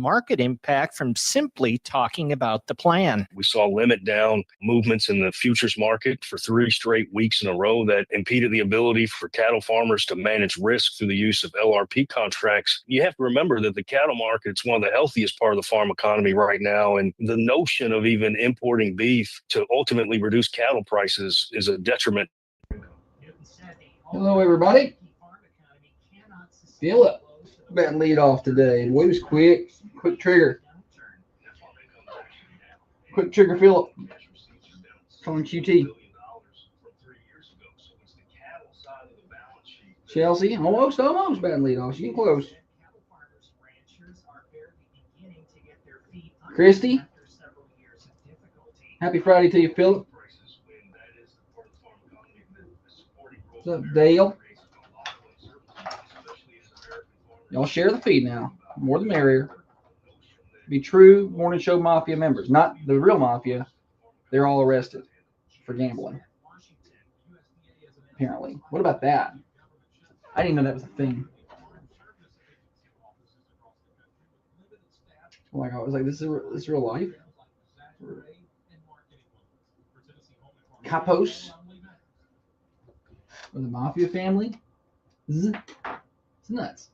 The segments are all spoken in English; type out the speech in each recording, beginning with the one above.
market impact from simply talking about the plan. We saw limit down movements in the futures market for 3 straight weeks in a row that impeded the ability for cattle farmers to manage risk through the use of LRP contracts. You have to remember that the cattle market is one of the healthiest part of the farm economy right now, and the notion of even importing beef to ultimately reduce cattle prices is a detriment. Hello, everybody. Feel it. About lead off today. We was quick trigger. Quick trigger, Philip. Calling QT. Chelsea, almost bad lead off. She getting close. Christy. Happy Friday to you, Philip. What's up, Dale? Y'all share the feed now. More the merrier. Be true morning show mafia members, not the real mafia. They're all arrested for gambling. Apparently. What about that? I didn't know that was a thing. Like I was like, this is real life. Capos. Or the mafia family. It's nuts.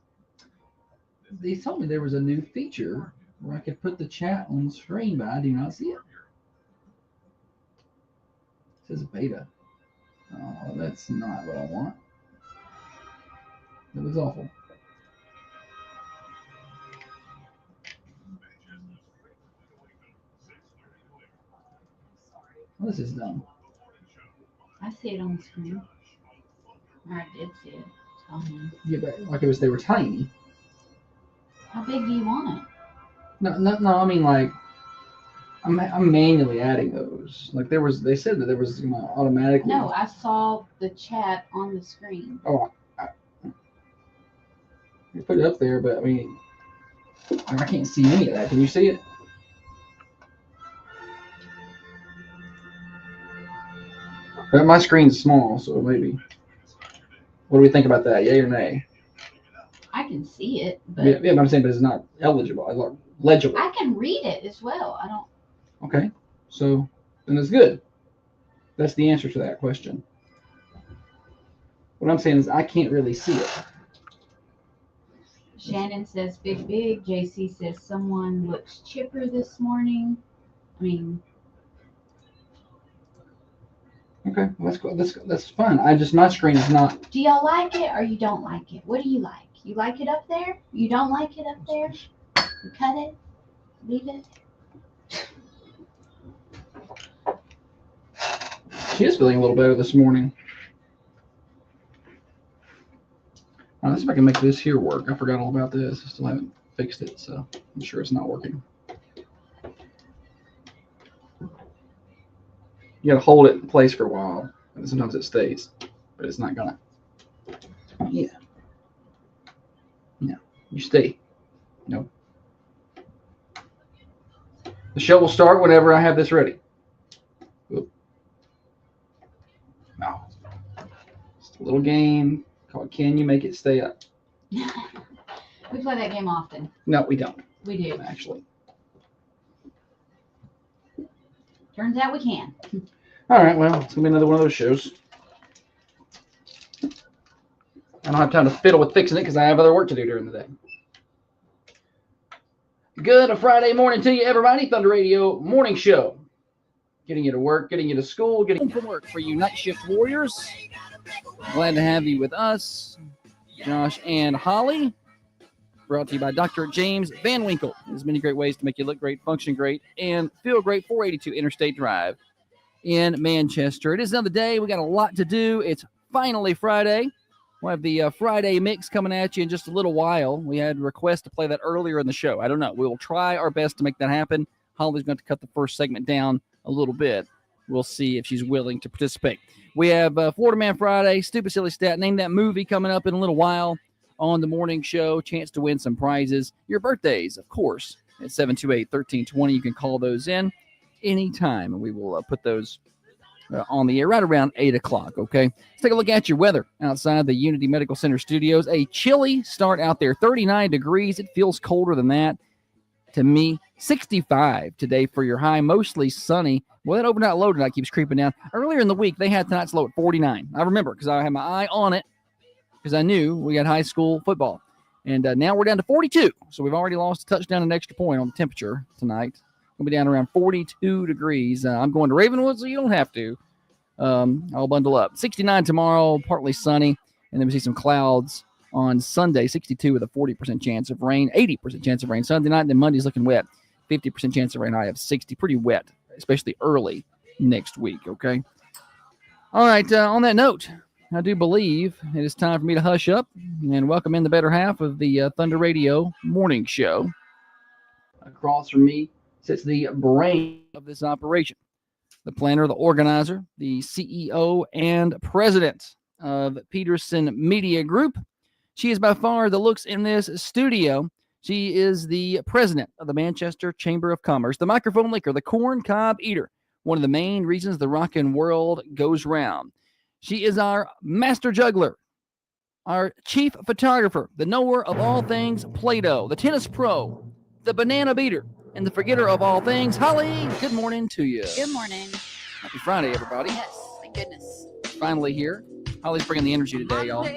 They told me there was a new feature where I could put the chat on the screen, but I do not see it. It says beta. Oh, that's not what I want. That was awful. Well, this is dumb. I see it on the screen. Or I did see it. Yeah, but like they were tiny. How big do you want it? No. I mean, like, I'm manually adding those. Like they said that there was automatically. No, I saw the chat on the screen. Oh, you put it up there, but I mean, I can't see any of that. Can you see it? But my screen's small, so maybe. What do we think about that? Yay or nay? I can see it, but yeah, but I'm saying, but it's not eligible, legible. I can read it as well. I don't. Okay, so then it's good. That's the answer to that question. What I'm saying is I can't really see it. Shannon says big. JC says someone looks chipper this morning. I mean. Okay, that's fun. My screen is not. Do y'all like it or you don't like it? What do you like? You like it up there? You don't like it up there? You cut it? Leave it? She is feeling a little better this morning. Let's see if I can make this here work. I forgot all about this. I still haven't fixed it, so I'm sure it's not working. You gotta hold it in place for a while, and sometimes it stays, but it's not gonna. Yeah. No, you stay. No. The show will start whenever I have this ready. Oop. No. Just a little game called Can You Make It Stay Up? We play that game often. No, we don't. We do. Actually. Turns out we can. All right, well, it's going to be another one of those shows. I don't have time to fiddle with fixing it because I have other work to do during the day. Good Friday morning to you, everybody. Thunder Radio Morning Show. Getting you to work, getting you to school, getting home from work for you night shift warriors. Glad to have you with us, Josh and Holly. Brought to you by Dr. James Van Winkle. There's many great ways to make you look great, function great, and feel great. 482 Interstate Drive in Manchester. It is another day. We got a lot to do. It's finally Friday. We'll have the Friday mix coming at you in just a little while. We had requests to play that earlier in the show. I don't know. We will try our best to make that happen. Holly's going to cut the first segment down a little bit. We'll see if she's willing to participate. We have Florida Man Friday, Stupid Silly Stat, Name That Movie coming up in a little while on the morning show. Chance to win some prizes. Your birthdays, of course, at 728-1320. You can call those in anytime, and we will put those on the air right around 8 o'clock, okay? Let's take a look at your weather outside the Unity Medical Center studios. A chilly start out there, 39 degrees. It feels colder than that. to me. 65 today for your high, mostly sunny. Well, that overnight low tonight keeps creeping down. Earlier in the week, they had tonight's low at 49. I remember because I had my eye on it because I knew we got high school football. And now we're down to 42. So we've already lost a touchdown and an extra point on the temperature tonight. We'll be down around 42 degrees. I'm going to Ravenwood, so you don't have to. I'll bundle up. 69 tomorrow, partly sunny. And then we see some clouds on Sunday, 62 with a 40% chance of rain, 80% chance of rain Sunday night. And then Monday's looking wet, 50% chance of rain. I have 60, pretty wet, especially early next week, okay? All right, on that note, I do believe it is time for me to hush up and welcome in the better half of the Thunder Radio morning show. Across from me sits the brain of this operation, the planner, the organizer, the CEO, and president of Peterson Media Group. She is by far the looks in this studio. She is the president of the Manchester Chamber of Commerce, the microphone licker, the corn cob eater, one of the main reasons the rockin' world goes round. She is our master juggler, our chief photographer, the knower of all things Play-Doh, the tennis pro, the banana beater, and the forgetter of all things. Holly, good morning to you. Good morning. Happy Friday, everybody. Yes, thank goodness. Finally here. Holly's bringing the energy today, y'all.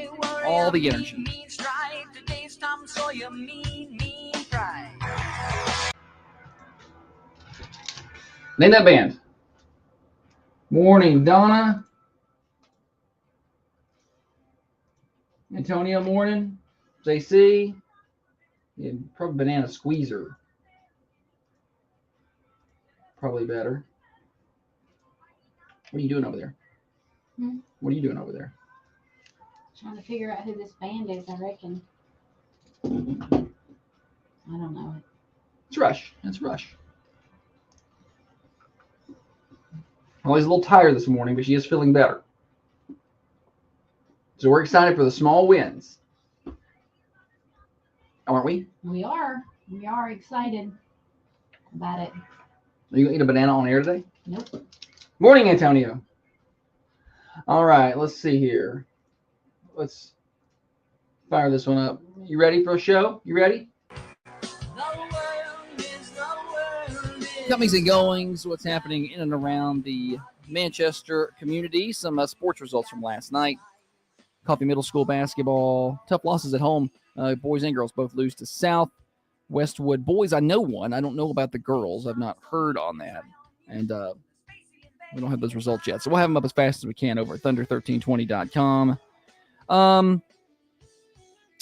All the energy. Name that band. Morning, Donna. Antonio, morning. JC. Yeah, probably banana squeezer. Probably better. What are you doing over there? What are you doing over there? Trying to figure out who this band is, I reckon. I don't know. It's Rush. It's Rush. Holly's a little tired this morning, but she is feeling better. So we're excited for the small wins. Aren't we? We are. We are excited about it. Are you going to eat a banana on air today? Nope. Morning, Antonio. All right, let's see here. Let's fire this one up. You ready for a show? You ready? Comings and goings, what's happening in and around the Manchester community. Some sports results from last night. Coffee Middle School basketball. Tough losses at home. Boys and girls both lose to South. Westwood boys, I know one. I don't know about the girls. I've not heard on that. And we don't have those results yet. So we'll have them up as fast as we can over at thunder1320.com.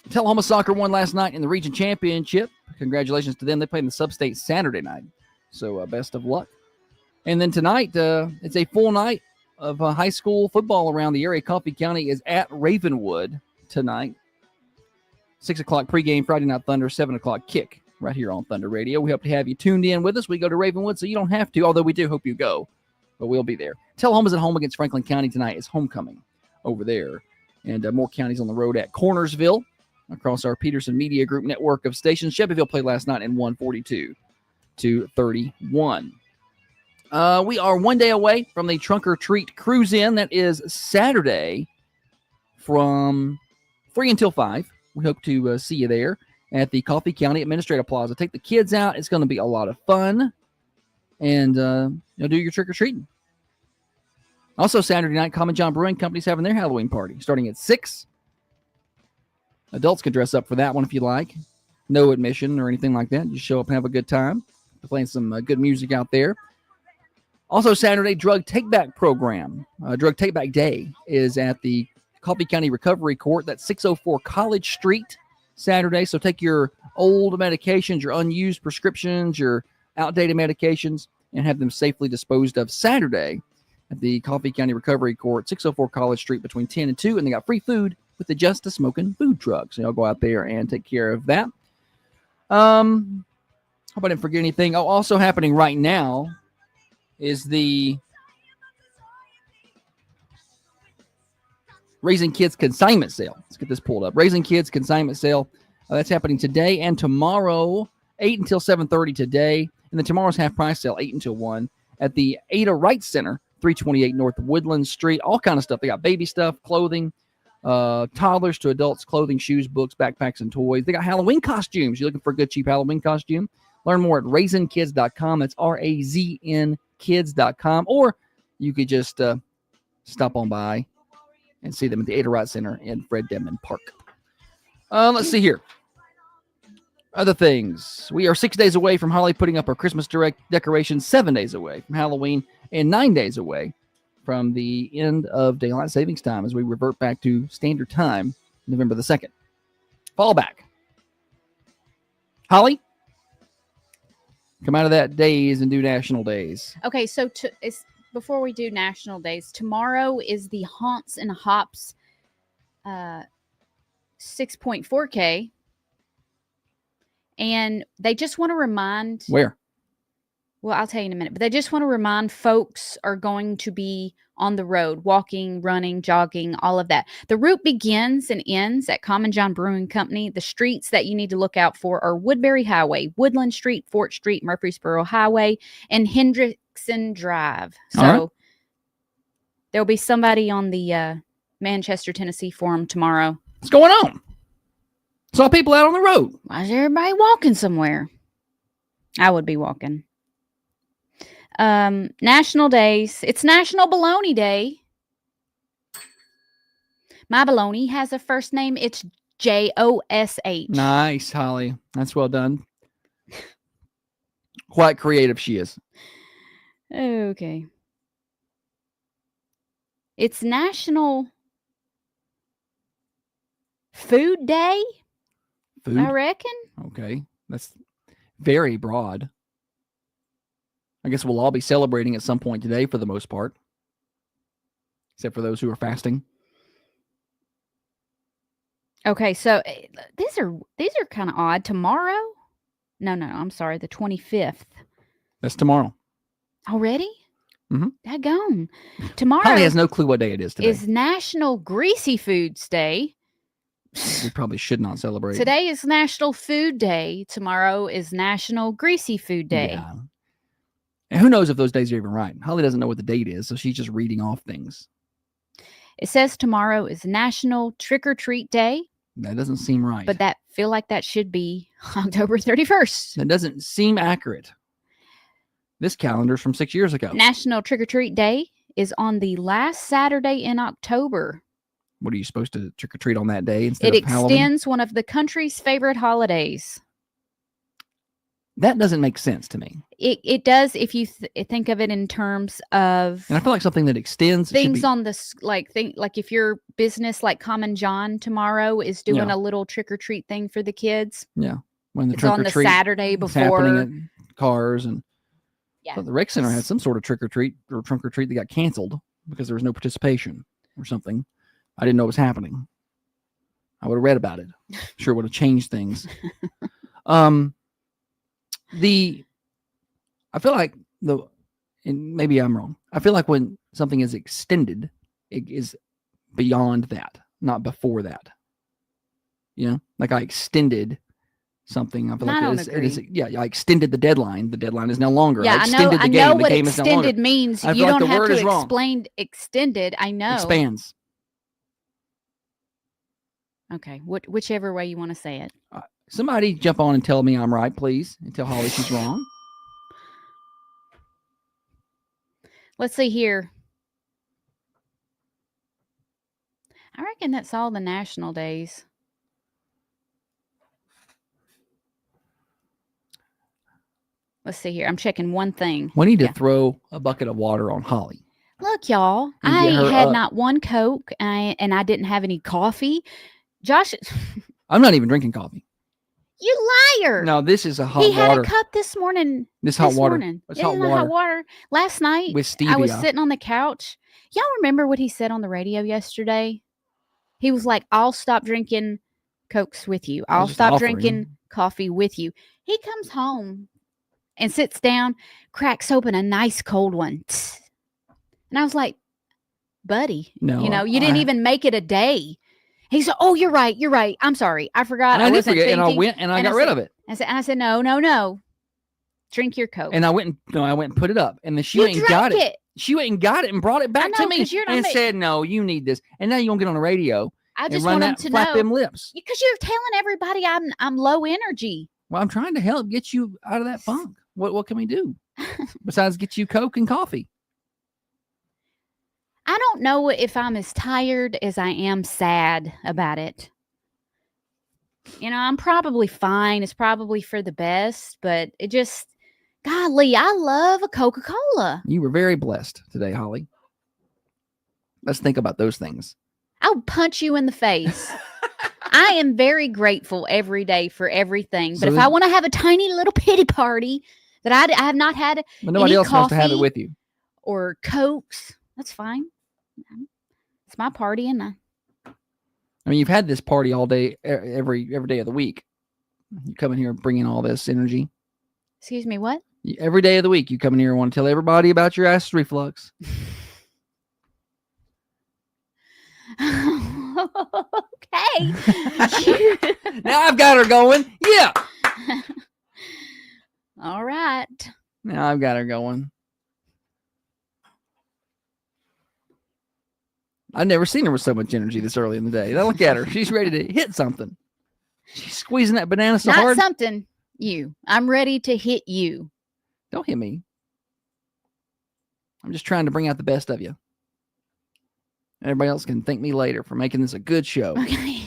Tullahoma Soccer won last night in the region championship. Congratulations to them. They played in the sub-state Saturday night. So best of luck. And then tonight, it's a full night of high school football around the area. Coffee County is at Ravenwood tonight. 6 o'clock pregame, Friday Night Thunder, 7 o'clock kick right here on Thunder Radio. We hope to have you tuned in with us. We go to Ravenwood, so you don't have to, although we do hope you go. But we'll be there. Tullahoma's at home against Franklin County tonight. It's homecoming over there. And more counties on the road at Cornersville across our Peterson Media Group network of stations. Shelbyville played last night in 142-31. We are 1 day away from the Trunk or Treat Cruise-In. That is Saturday from 3 until 5. We hope to see you there at the Coffee County Administrative Plaza. Take the kids out. It's going to be a lot of fun. And do your trick-or-treating. Also, Saturday night, Common John Brewing Company's having their Halloween party starting at 6. Adults can dress up for that one if you like. No admission or anything like that. Just show up and have a good time. They're playing some good music out there. Also, Saturday, Drug Take-Back program. Drug Take-Back Day is at the Coffee County Recovery Court. That's 604 College Street, Saturday. So take your old medications, your unused prescriptions, your outdated medications, and have them safely disposed of Saturday at the Coffee County Recovery Court, 604 College Street between 10 and 2. And they got free food with the Just a Smoking food truck. So y'all go out there and take care of that. Hope I didn't forget anything. Oh, also happening right now is the Raising Kids consignment sale. Let's get this pulled up. Raising Kids consignment sale. That's happening today and tomorrow, 8 until 7:30 today. And then tomorrow's half price sale, 8 until 1 at the Ada Wright Center, 328 North Woodland Street. All kind of stuff. They got baby stuff, clothing, toddlers to adults, clothing, shoes, books, backpacks, and toys. They got Halloween costumes. You're looking for a good, cheap Halloween costume? Learn more at raisinkids.com. That's RAZN kids.com. Or you could just stop on by and see them at the Ada Wright Center in Fred Denman Park. Let's see here. Other things. We are 6 days away from Holly putting up our Christmas decorations, 7 days away from Halloween, and 9 days away from the end of daylight savings time as we revert back to standard time, November the 2nd. Fall back. Holly, come out of that days and do national days. Okay, so before we do national days, tomorrow is the Haunts and Hops 6.4K. And they just want to remind... Where? Well, I'll tell you in a minute. But they just want to remind folks are going to be on the road, walking, running, jogging, all of that. The route begins and ends at Common John Brewing Company. The streets that you need to look out for are Woodbury Highway, Woodland Street, Fort Street, Murfreesboro Highway, and Hendrickson Drive. So right. There'll be somebody on the Manchester, Tennessee Forum tomorrow. What's going on? Saw people out on the road. Why is everybody walking somewhere? I would be walking. National days. It's National Bologna Day. My bologna has a first name. It's Josh. Nice, Holly. That's well done. Quite creative she is. Okay. It's National Food Day. Food? I reckon. Okay. That's very broad. I guess we'll all be celebrating at some point today for the most part. Except for those who are fasting. Okay, so these are kind of odd. Tomorrow? No, I'm sorry, the 25th. That's tomorrow. Already? Mm-hmm. Daggone. Tomorrow Holly has no clue what day it is today. is National Greasy Foods Day. We probably should not celebrate. Today is National Food Day. Tomorrow is National Greasy Food Day. Yeah. And who knows if those days are even right? Holly doesn't know what the date is, so she's just reading off things. It says tomorrow is National Trick or Treat Day, That doesn't seem right. but that feel like that should be October 31st. That doesn't seem accurate. This calendar's from 6 years ago. National Trick or Treat Day is on the last Saturday in October. What are you supposed to trick or treat on that day instead It of Halloween? extends one of the country's favorite holidays. That doesn't make sense to me. It does if you think of it in terms of And I feel like something that extends things should be, on the like if your business like Common John tomorrow is doing a little trick or treat thing for the kids. when the It's trick on or the treat Saturday is happening before. at cars and Yeah. but the rec center had some sort of trick or treat or trunk or treat that got canceled because there was no participation or something. I didn't know it was happening. I would have read about it. Sure would have changed things. I feel like and maybe I'm wrong. I feel like when something is extended, it is beyond that, not before that. You know, like I extended something. I feel I like don't it is, agree. I extended the deadline. The deadline is no longer. Yeah, I extended I the know game. The what game is no longer. extended means. I You feel like don't the have word to is wrong. explain extended. I know. Expands. Okay, whichever way you want to say it. Somebody jump on and tell me I'm right, please, and tell Holly she's wrong. Let's see here. I reckon that's all the national days. Let's see here. I'm checking one thing. We need Yeah. to throw a bucket of water on Holly. Look, y'all, And I get her had up. not one Coke and I didn't have any coffee. Josh, I'm not even drinking coffee. you liar. No, this is a hot he had water. a cup this morning. This hot water. Morning. It's It hot is not water hot water. Last night, with I was stevia. sitting on the couch. Y'all remember what he said on the radio yesterday? He was like, I'll stop drinking Cokes with you. I was I'll just stop offering. drinking coffee with you. He comes home and sits down, cracks open a nice cold one. And I was like, buddy, No, you know, you didn't even make it a day. He said, oh, you're right. You're right. I'm sorry. I forgot. And I did wasn't forget, and I thinking." went and I and got I rid said- of it. I said, no. Drink your Coke. And I went and put it up. And then she you went and got drank it. She went and got it and brought it back know, to me 'cause you're not and ma- said, "No, you need this." And now you won't get on the radio I and just run want them that to flap know. them lips. Because you're telling everybody I'm low energy. Well, I'm trying to help get you out of that funk. What can we do besides get you Coke and coffee? I don't know if I'm as tired as I am sad about it. You know, I'm probably fine. It's probably for the best, but it just, golly, I love a Coca-Cola. You were very blessed today, Holly. Let's think about those things. I'll punch you in the face. I am very grateful every day for everything. But So if this- I want to have a tiny little pity party that I have not had But nobody any else wants to have it coffee with you. or Cokes, that's fine. It's my party, and I mean, you've had this party all day, every day of the week. You come in here bringing all this energy. excuse me, what? Every day of the week, you come in here and want to tell everybody about your acid reflux. Okay. Now I've got her going. Yeah. All right. Now I've got her going. I've never seen her with so much energy this early in the day. Now look at her. She's ready to hit something. She's squeezing that banana so Not hard. something. You. I'm ready to hit you. Don't hit me. I'm just trying to bring out the best of you. Everybody else can thank me later for making this a good show. Okay.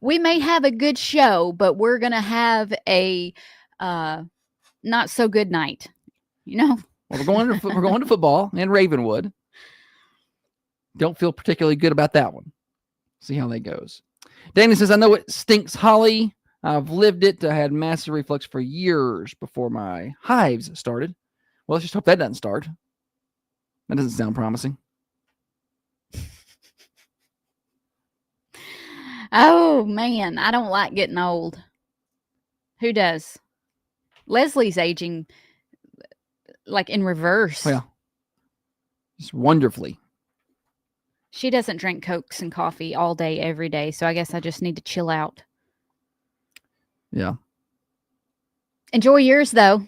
We may have a good show, but we're gonna have a not so good night. You know? Well, we're going to football in Ravenwood. Don't feel particularly good about that one. See how that goes. Danny says, I know it stinks, Holly. I've lived it. I had massive reflux for years before my hives started. Well, let's just hope that doesn't start. That doesn't sound promising. Oh man, I don't like getting old. Who does? Leslie's aging like in reverse. Well, just wonderfully. She doesn't drink Cokes and coffee all day, every day. So I guess I just need to chill out. Yeah. Enjoy yours though.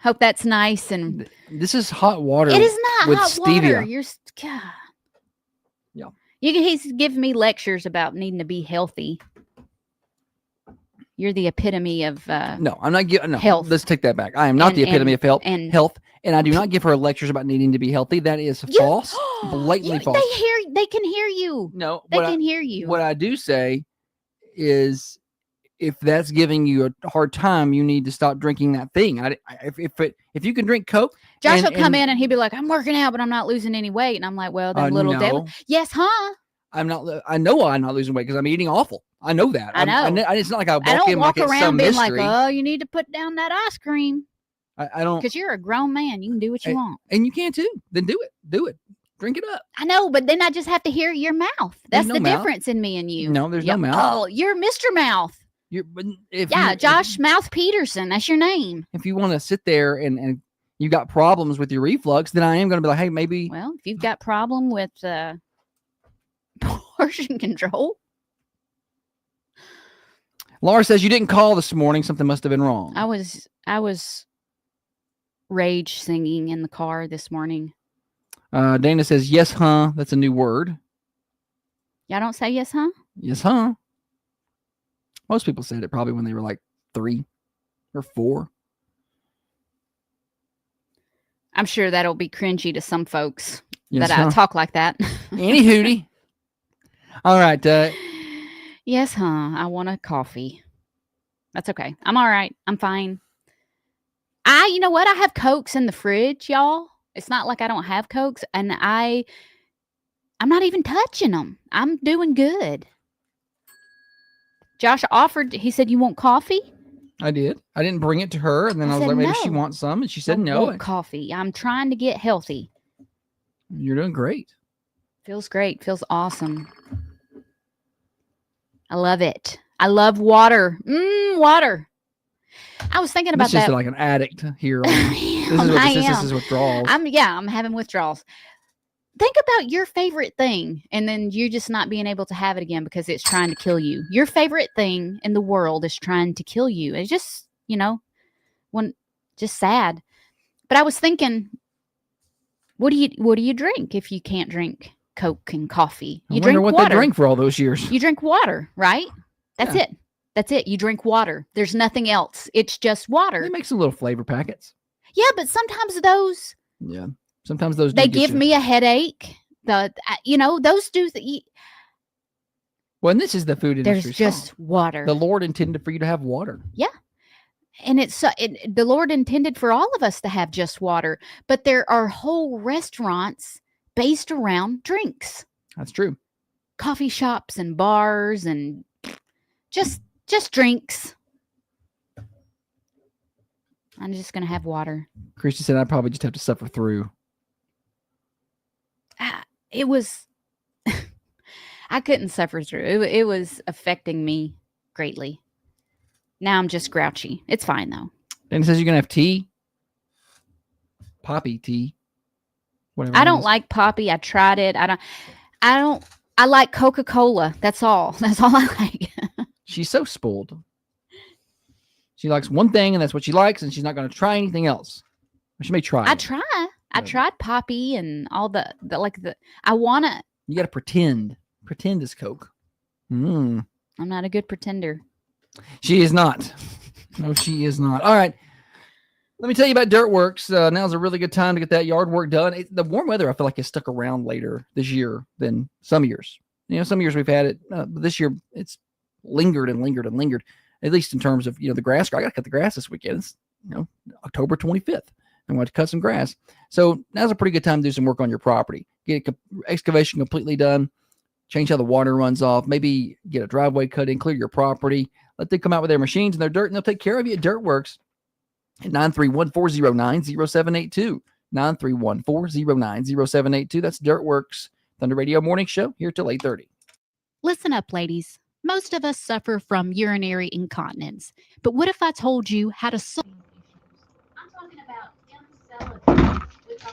Hope that's nice. And This is hot water. it is not with hot stevia. water. You're God. Yeah. He's giving me lectures about needing to be healthy. You're the epitome of No, I'm not giving. No, Health. let's take that back. I am not And- the epitome and- of and- health, and I do not give her lectures about needing to be healthy. That is false, blatantly false. They can hear you. No, They what can hear you. what I do say is, if that's giving you a hard time, you need to stop drinking that thing. If you can drink Coke, Josh and- will come and- in and he'd be like, "I'm working out, but I'm not losing any weight." And I'm like, "Well, then little no, devil." Yes, huh? I'm not. I know I'm not losing weight because I'm eating awful. I know that. I know. It's not like I walk I don't in walk like it's around some being mystery. like, "Oh, you need to put down that ice cream," I don't. because you're a grown man. You can do what you want. And you can too. Then do it. Do it. Drink it up. I know, but then I just have to hear your mouth. That's no the mouth. difference in me and you. No, there's Yeah. no mouth. Oh, you're Mr. Mouth. But if Yeah, you, Josh Mouth Peterson. That's your name. If you want to sit there and you got problems with your reflux, then I am going to be like, hey, maybe. Well, if you've got problem with portion control, Laura says you didn't call this morning. Something must have been wrong. I was rage singing in the car this morning. Dana says, yes, huh? That's a new word. Y'all don't say yes, huh? Yes, huh? Most people said it probably when they were like 3 or 4. I'm sure that'll be cringy to some folks Yes, that I huh? talk like that. Any hootie. All right. Yes, huh? I want a coffee. That's okay. I'm all right. I'm fine. You know what? I have Cokes in the fridge, y'all. It's not like I don't have Cokes, and I'm not even touching them. I'm doing good. Josh offered, he said, "You want coffee?" I did. I didn't bring it to her, and then I I was said like, maybe she no. wants some, and she said I no. want coffee. I'm trying to get healthy. You're doing great. Feels great. Feels awesome. I love it. I love water. Water. I was thinking about This is that. like an addict here. I This is am. what I this am. is withdrawals. I'm having withdrawals. Think about your favorite thing, and then you just not being able to have it again because it's trying to kill you. Your favorite thing in the world is trying to kill you. It's just, just sad. But I was thinking, what do you drink if you can't drink Coke and coffee? I You wonder drink what water. they drank for all those years. You drink water, right? That's Yeah. it. That's it. You drink water. There's nothing else. It's just water. They make some little flavor packets. Yeah, but sometimes those Yeah. Sometimes those they do get give you. me a headache. Those do. Well, and this is the food There's industry. just water. The Lord intended for you to have water. And the Lord intended for all of us to have just water, but there are whole restaurants based around drinks, That's true. coffee shops and bars and just drinks. I'm just going to have water. Christy said I'd probably just have to suffer through. It was, I couldn't suffer through. It was affecting me greatly. Now I'm just grouchy. It's fine though. And it says you're going to have tea. Poppy tea. Whatever. I it don't is. like poppy. I tried it. I like Coca-Cola. That's all. That's all I like. She's so spoiled. She likes one thing and that's what she likes, and she's not going to try anything else. She may try. I it. try. I Yeah. tried poppy and all I want to. You got to pretend. Pretend is Coke. I'm not a good pretender. She is not. No, she is not. All right. Let me tell you about Dirtworks. Now's a really good time to get that yard work done. The warm weather, I feel like, is stuck around later this year than some years. Some years we've had it. But this year, it's lingered and lingered and lingered, at least in terms of, the grass. I got to cut the grass this weekend. It's, October 25th. I want to cut some grass. So now's a pretty good time to do some work on your property. Get excavation completely done. Change how the water runs off. Maybe get a driveway cut in, clear your property. Let them come out with their machines and their dirt, and they'll take care of you at Dirtworks at 931-409-0782. 931-409-0782. That's Dirtworks, Thunder Radio Morning Show, here till 8:30. Listen up, ladies. Most of us suffer from urinary incontinence. But what if I told you how to solve? I'm talking about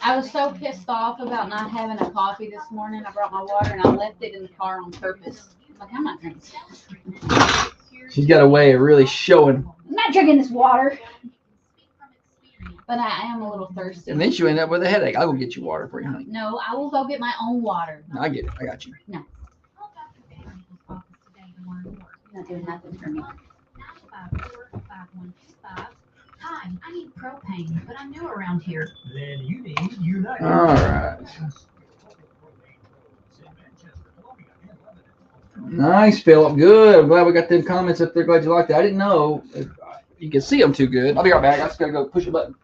I was so pissed off about not having a coffee this morning. I brought my water and I left it in the car on purpose. I'm not drinking this. She's got a way of really showing. I'm not drinking this water. But I am a little thirsty. And then you end up with a headache. I'll go get you water for you, honey. No, I will go get my own water. I get it. I got you. You're not doing nothing for me. Hi, I need propane, but I'm new around here. Then you need United. All right. Nice, Philip. Good. I'm glad we got them comments up there. Glad you liked that. I didn't know if you could see them too good. I'll be right back. I just got to go push a button.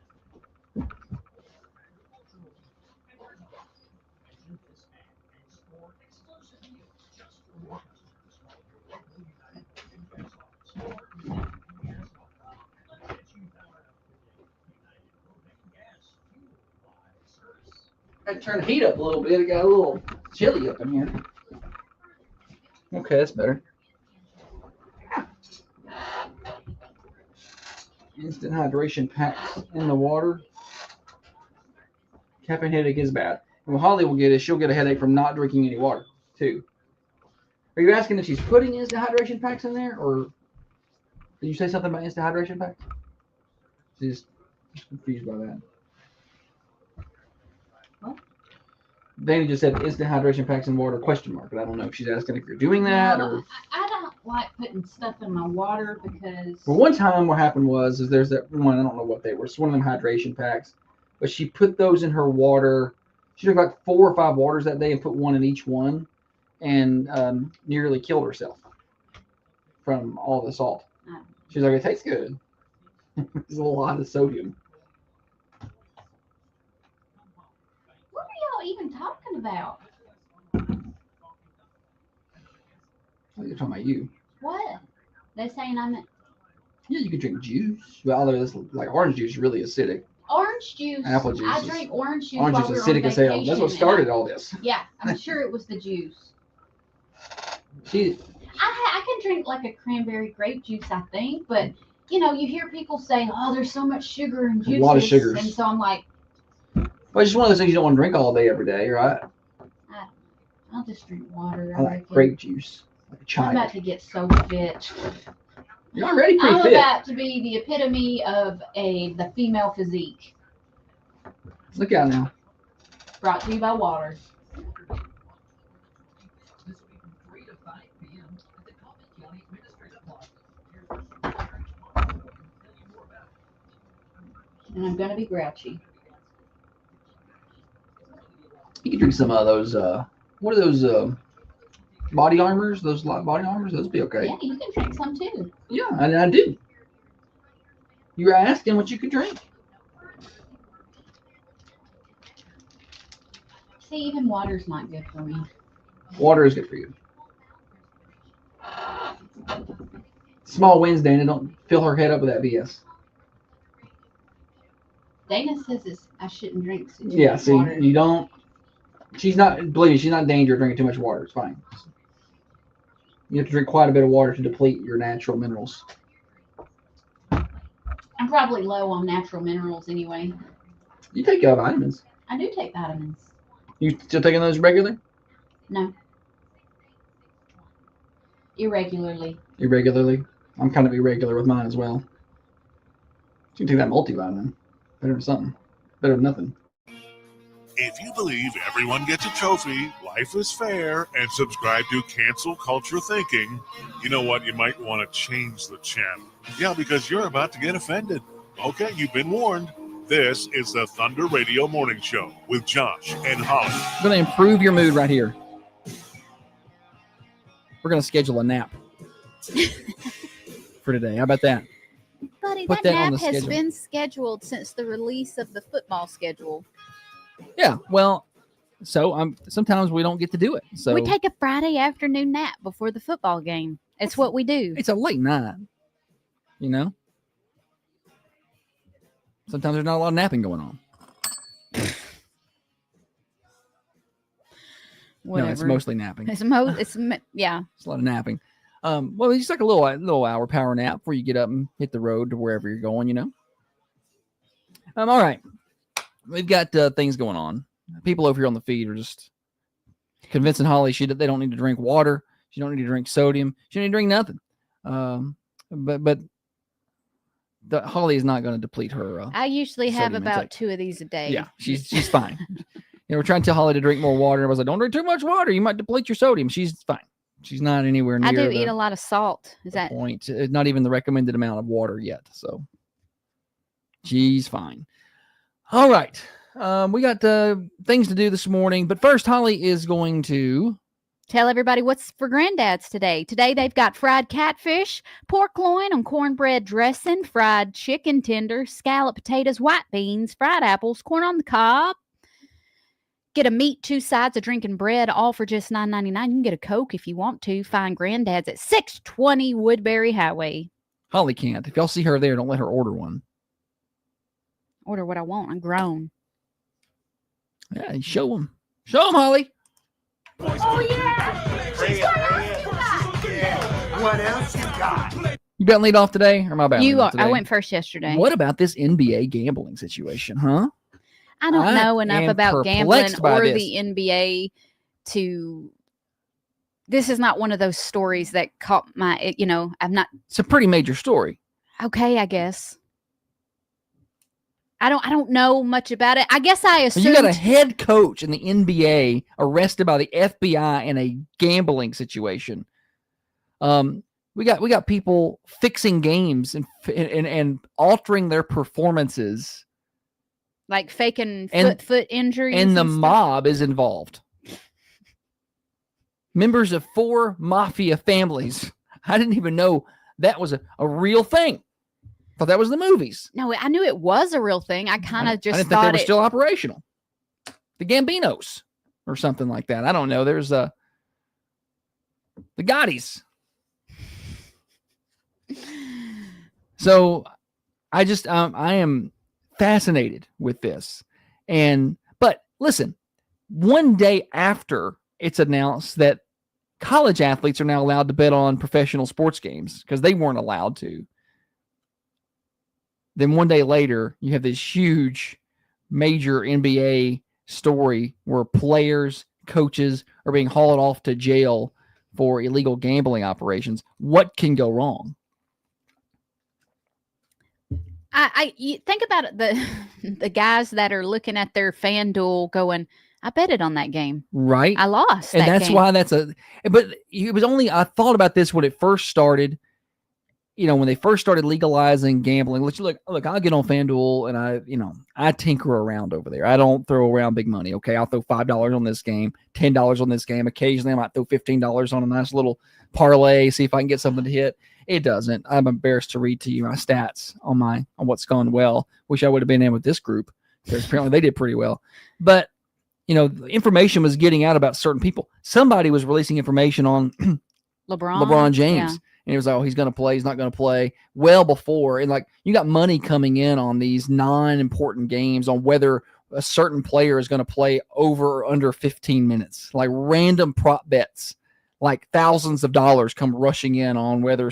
I turned the heat up a little bit. It got a little chilly up in here. Okay, that's better. Instant hydration packs in the water. Caffeine headache is bad. And what Holly will get is she'll get a headache from not drinking any water, too. Are you asking if she's putting instant hydration packs in there, or did you say something about instant hydration packs? She's confused by that. Danny just said instant hydration packs in water, question mark, but I don't know if she's asking if you're doing that or. I don't like putting stuff in my water because. Well, one time what happened was there's that one, I don't know what they were. It's one of them hydration packs, but she put those in her water. She took like 4 or 5 waters that day and put one in each one, and nearly killed herself from all the salt. Oh. She's like, it tastes good. There's a lot of sodium. What are y'all even talking about? Oh, you're talking about you. What? They saying I'm Yeah, you can drink juice. Well, although this like orange juice is really acidic. orange juice. Apple juice I is- drink orange juice. Orange while juice we is were on acidic as hell. That's vacation, what and started all this. Yeah, I'm sure it was the juice. She, I can drink like a cranberry grape juice, I think, but you hear people say, "Oh, there's so much sugar in juices," lot of sugars. and so I'm like, well, it's just one of those things you don't want to drink all day every day, right? I'll just drink water. I like reckon. grape juice, like a I'm chai. about to get so fit. You're already pretty I'm fit. about to be the epitome of the female physique. Look out now. Brought to you by water. This week from 3 to 5 p.m. at the Coffee County Administrative Law. And I'm gonna be grouchy. You can drink some of those. What are those? Body armors. Those body armors. Those be okay. Yeah, you can drink some too. Yeah, I do. You were asking what you could drink. See, even water's not good for me. Water is good for you. Small wins, Dana. Don't fill her head up with that BS. Dana says I shouldn't drink too Yeah, much see, water. you don't. She's not. Believe me, she's not in danger of drinking too much water. It's fine. You have to drink quite a bit of water to deplete your natural minerals. I'm probably low on natural minerals anyway. You take vitamins. I do take vitamins. You still taking those regular? No. Irregularly. Irregularly? I'm kind of irregular with mine as well. You can take that multivitamin. Better than something. Better than nothing. If you believe everyone gets a trophy, life is fair, and subscribe to Cancel Culture Thinking, you know what? You might want to change the channel. Yeah, because you're about to get offended. Okay, you've been warned. This is the Thunder Radio Morning Show with Josh and Holly. I'm going to improve your mood right here. We're going to schedule a nap for today. How about that? Buddy, Put that that on nap the has schedule. been scheduled since the release of the football schedule. Yeah, well, so sometimes we don't get to do it. So We take a Friday afternoon nap before the football game. It's what we do. it's a late night, you know? Sometimes there's not a lot of napping going on. Whatever. No, it's mostly napping. It's yeah. It's a lot of napping. Well, it's like a little hour power nap where you get up and hit the road to wherever you're going, you know? All right. We've got things going on. People over here on the feed are just convincing Holly they don't need to drink water. She don't need to drink sodium. She don't need to drink nothing. But Holly is not going to deplete her. I usually have sodium about intake. 2 of these a day. Yeah, she's fine. We're trying to tell Holly to drink more water. I was like, don't drink too much water. You might deplete your sodium. She's fine. She's not anywhere near I do the eat a lot of salt. Is that point. Not even the recommended amount of water yet. So she's fine. All right. We got things to do this morning. But first, Holly is going to tell everybody what's for granddads today. Today they've got fried catfish, pork loin on cornbread dressing, fried chicken tenders, scalloped potatoes, white beans, fried apples, corn on the cob. Get a meat, 2 sides of drinking bread, all for just $9.99. You can get a Coke if you want to. Find granddads at 620 Woodbury Highway. Holly can't. If y'all see her there, don't let her order one. Order what I want. I'm grown. Yeah, show them. Show them, Holly. Oh, yeah! What else you got? You got lead off today, or am I bad? You are. I went first yesterday. What about this NBA gambling situation, huh? I don't I know enough am about gambling perplexed by or this. the NBA to. This is not one of those stories that caught my. I'm not It's a pretty major story. okay. I guess. I don't know much about it. I guess I assumed You got a head coach in the NBA arrested by the FBI in a gambling situation. We got people fixing games and altering their performances, like faking and- foot injuries, and the stuff. mob is involved. Members of 4 mafia families. I didn't even know that was a real thing. Thought that was the movies. No, I knew it was a real thing. I kind of just I didn't think thought they were it. still operational. The Gambinos or something like that. I don't know. There's the Gottis. So I am fascinated with this. But listen, one day after it's announced that college athletes are now allowed to bet on professional sports games because they weren't allowed to. Then one day later, you have this huge, major NBA story where players, coaches are being hauled off to jail for illegal gambling operations. What can go wrong? You think about it, the guys that are looking at their FanDuel going, I betted on that game. Right? I lost. And that that's game. why but it was only, I thought about this when it first started. when they first started legalizing gambling, look, I'll get on FanDuel and I tinker around over there. I don't throw around big money. Okay. I'll throw $5 on this game, $10 on this game. Occasionally I might throw $15 on a nice little parlay, see if I can get something to hit. It doesn't. I'm embarrassed to read to you my stats on what's gone well. Wish I would have been in with this group because apparently they did pretty well. But, the information was getting out about certain people. Somebody was releasing information on LeBron James. Yeah. And he was like, oh, he's going to play. He's not going to play well before. And like, you got money coming in on these non-important games on whether a certain player is going to play over or under 15 minutes, like random prop bets, like thousands of dollars come rushing in on whether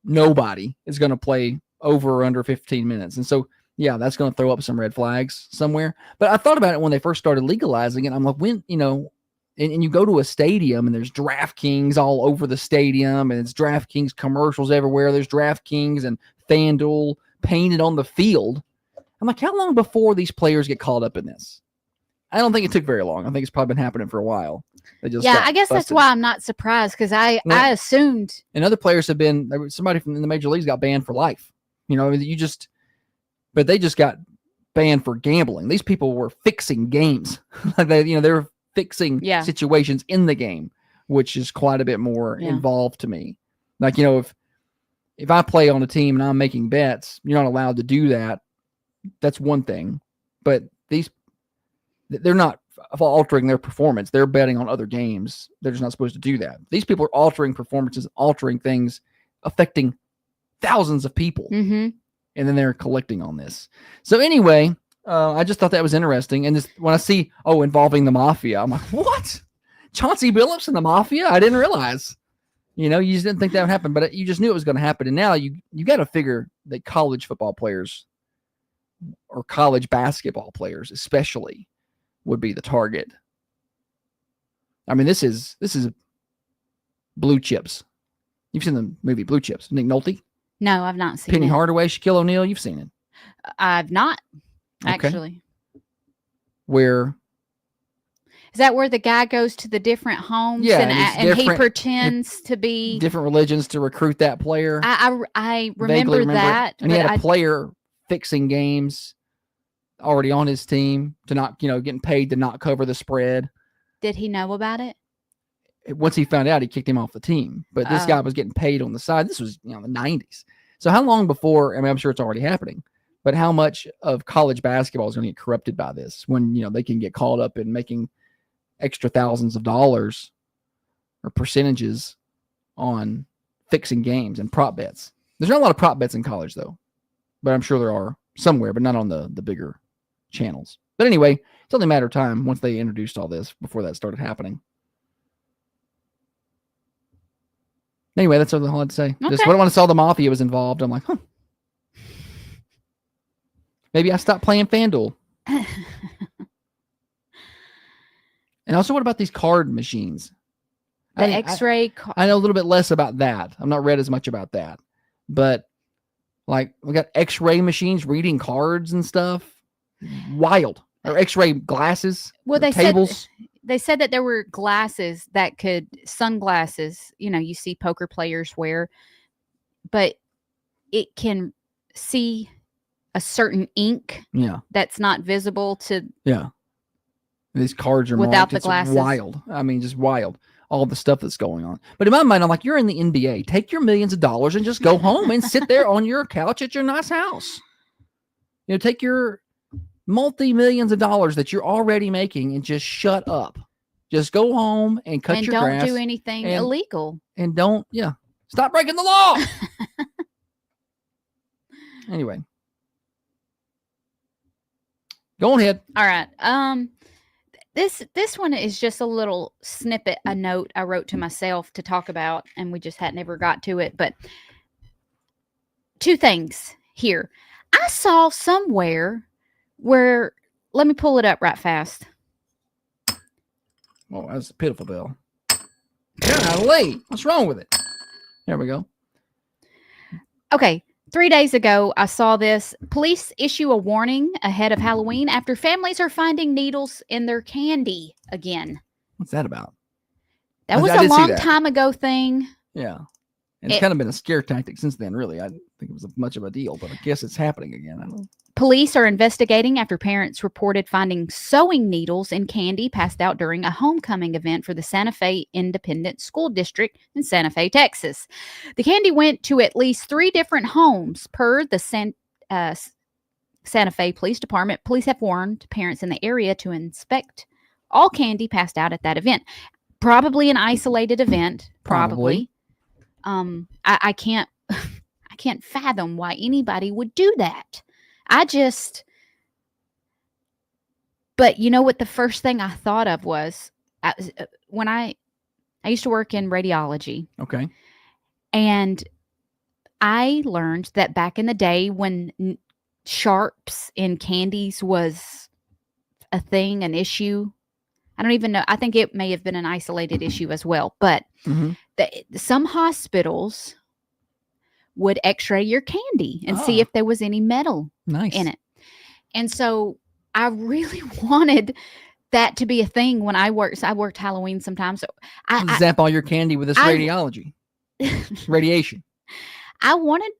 nobody is going to play over or under 15 minutes. And so, yeah, that's going to throw up some red flags somewhere. But I thought about it when they first started legalizing it. I'm like, and you go to a stadium and there's DraftKings all over the stadium and it's DraftKings commercials everywhere. There's DraftKings and FanDuel painted on the field. I'm like, how long before these players get caught up in this? I don't think it took very long. I think it's probably been happening for a while. They just I guess that's why I'm not surprised because I assumed. And other players have been, somebody from the major leagues got banned for life. But they just got banned for gambling. These people were fixing games. they were fixing situations in the game, which is quite a bit more involved to me. Like, if I play on a team and I'm making bets, you're not allowed to do that. That's one thing. But they're not altering their performance. They're betting on other games. They're just not supposed to do that. These people are altering performances, altering things, affecting thousands of people. Mm-hmm. And then they're collecting on this. So anyway, I just thought that was interesting. And when I see, involving the mafia, I'm like, what? Chauncey Billups and the mafia? I didn't realize. You just didn't think that would happen, but you just knew it was going to happen. And now you got to figure that college football players or college basketball players especially would be the target. I mean, this is Blue Chips. You've seen the movie Blue Chips. Nick Nolte? No, I've not seen Penny it. Hardaway, Shaquille O'Neal, you've seen it. I've not, Okay. actually. Where Is that where the guy goes to the different homes Yeah, and and it's he different- pretends to be? different religions to recruit that player. I Vaguely remember it. that. And he but had a player fixing games already on his team to not, getting paid to not cover the spread. Did he know about it? Once he found out, he kicked him off the team. But this Oh. guy was getting paid on the side. This was, the 90s. So how long before, I'm sure it's already happening, but how much of college basketball is going to get corrupted by this when, they can get caught up in making extra thousands of dollars or percentages on fixing games and prop bets. There's not a lot of prop bets in college though, but I'm sure there are somewhere, but not on the bigger channels. But anyway, it's only a matter of time once they introduced all this before that started happening. Anyway, that's all I had to say. Just when I saw the mafia was involved, I'm like, maybe I stopped playing FanDuel. And also, what about these card machines? The X-ray. I know a little bit less about that. I'm not read as much about that. But like, we got X-ray machines reading cards and stuff. Wild. Or X-ray glasses. Well, they tables. They said that there were glasses that sunglasses, you see poker players wear, but it can see a certain ink that's not visible to. Yeah. These cards are without marked. the It's glasses. wild. I mean, just wild. All the stuff that's going on. But in my mind, I'm like, you're in the NBA. Take your millions of dollars and just go home and sit there on your couch at your nice house. Take your multi-millions of dollars that you're already making and just shut up. Just go home and cut your grass. And don't do anything illegal. And don't, stop breaking the law. Anyway. Go ahead. All right. This one is just a little snippet, a note I wrote to myself to talk about, and we just had never got to it. But two things here. I saw somewhere where, let me pull it up right fast. Oh, that's a pitiful bill. Golly, what's wrong with it? There we go. Okay. 3 days ago, I saw this. Police issue a warning ahead of Halloween after families are finding needles in their candy again. What's that about? That was I a did see long that. time ago thing. Yeah. And it's kind of been a scare tactic since then, really. I didn't think it was much of a deal, but I guess it's happening again. I don't know. Police are investigating after parents reported finding sewing needles and candy passed out during a homecoming event for the Santa Fe Independent School District in Santa Fe, Texas. The candy went to at least 3 different homes per the Santa Fe Police Department. Police have warned parents in the area to inspect all candy passed out at that event. Probably an isolated event. Probably. I can't I can't fathom why anybody would do that. But you know what? The first thing I thought of was when I used to work in radiology. Okay. And I learned that back in the day when sharps in candies was a thing, an issue. I don't even know. I think it may have been an isolated issue as well. But some hospitals would x-ray your candy and see if there was any metal in it. And so I really wanted that to be a thing when I worked. So I worked Halloween sometimes. So I zap all your candy with this radiation. I wanted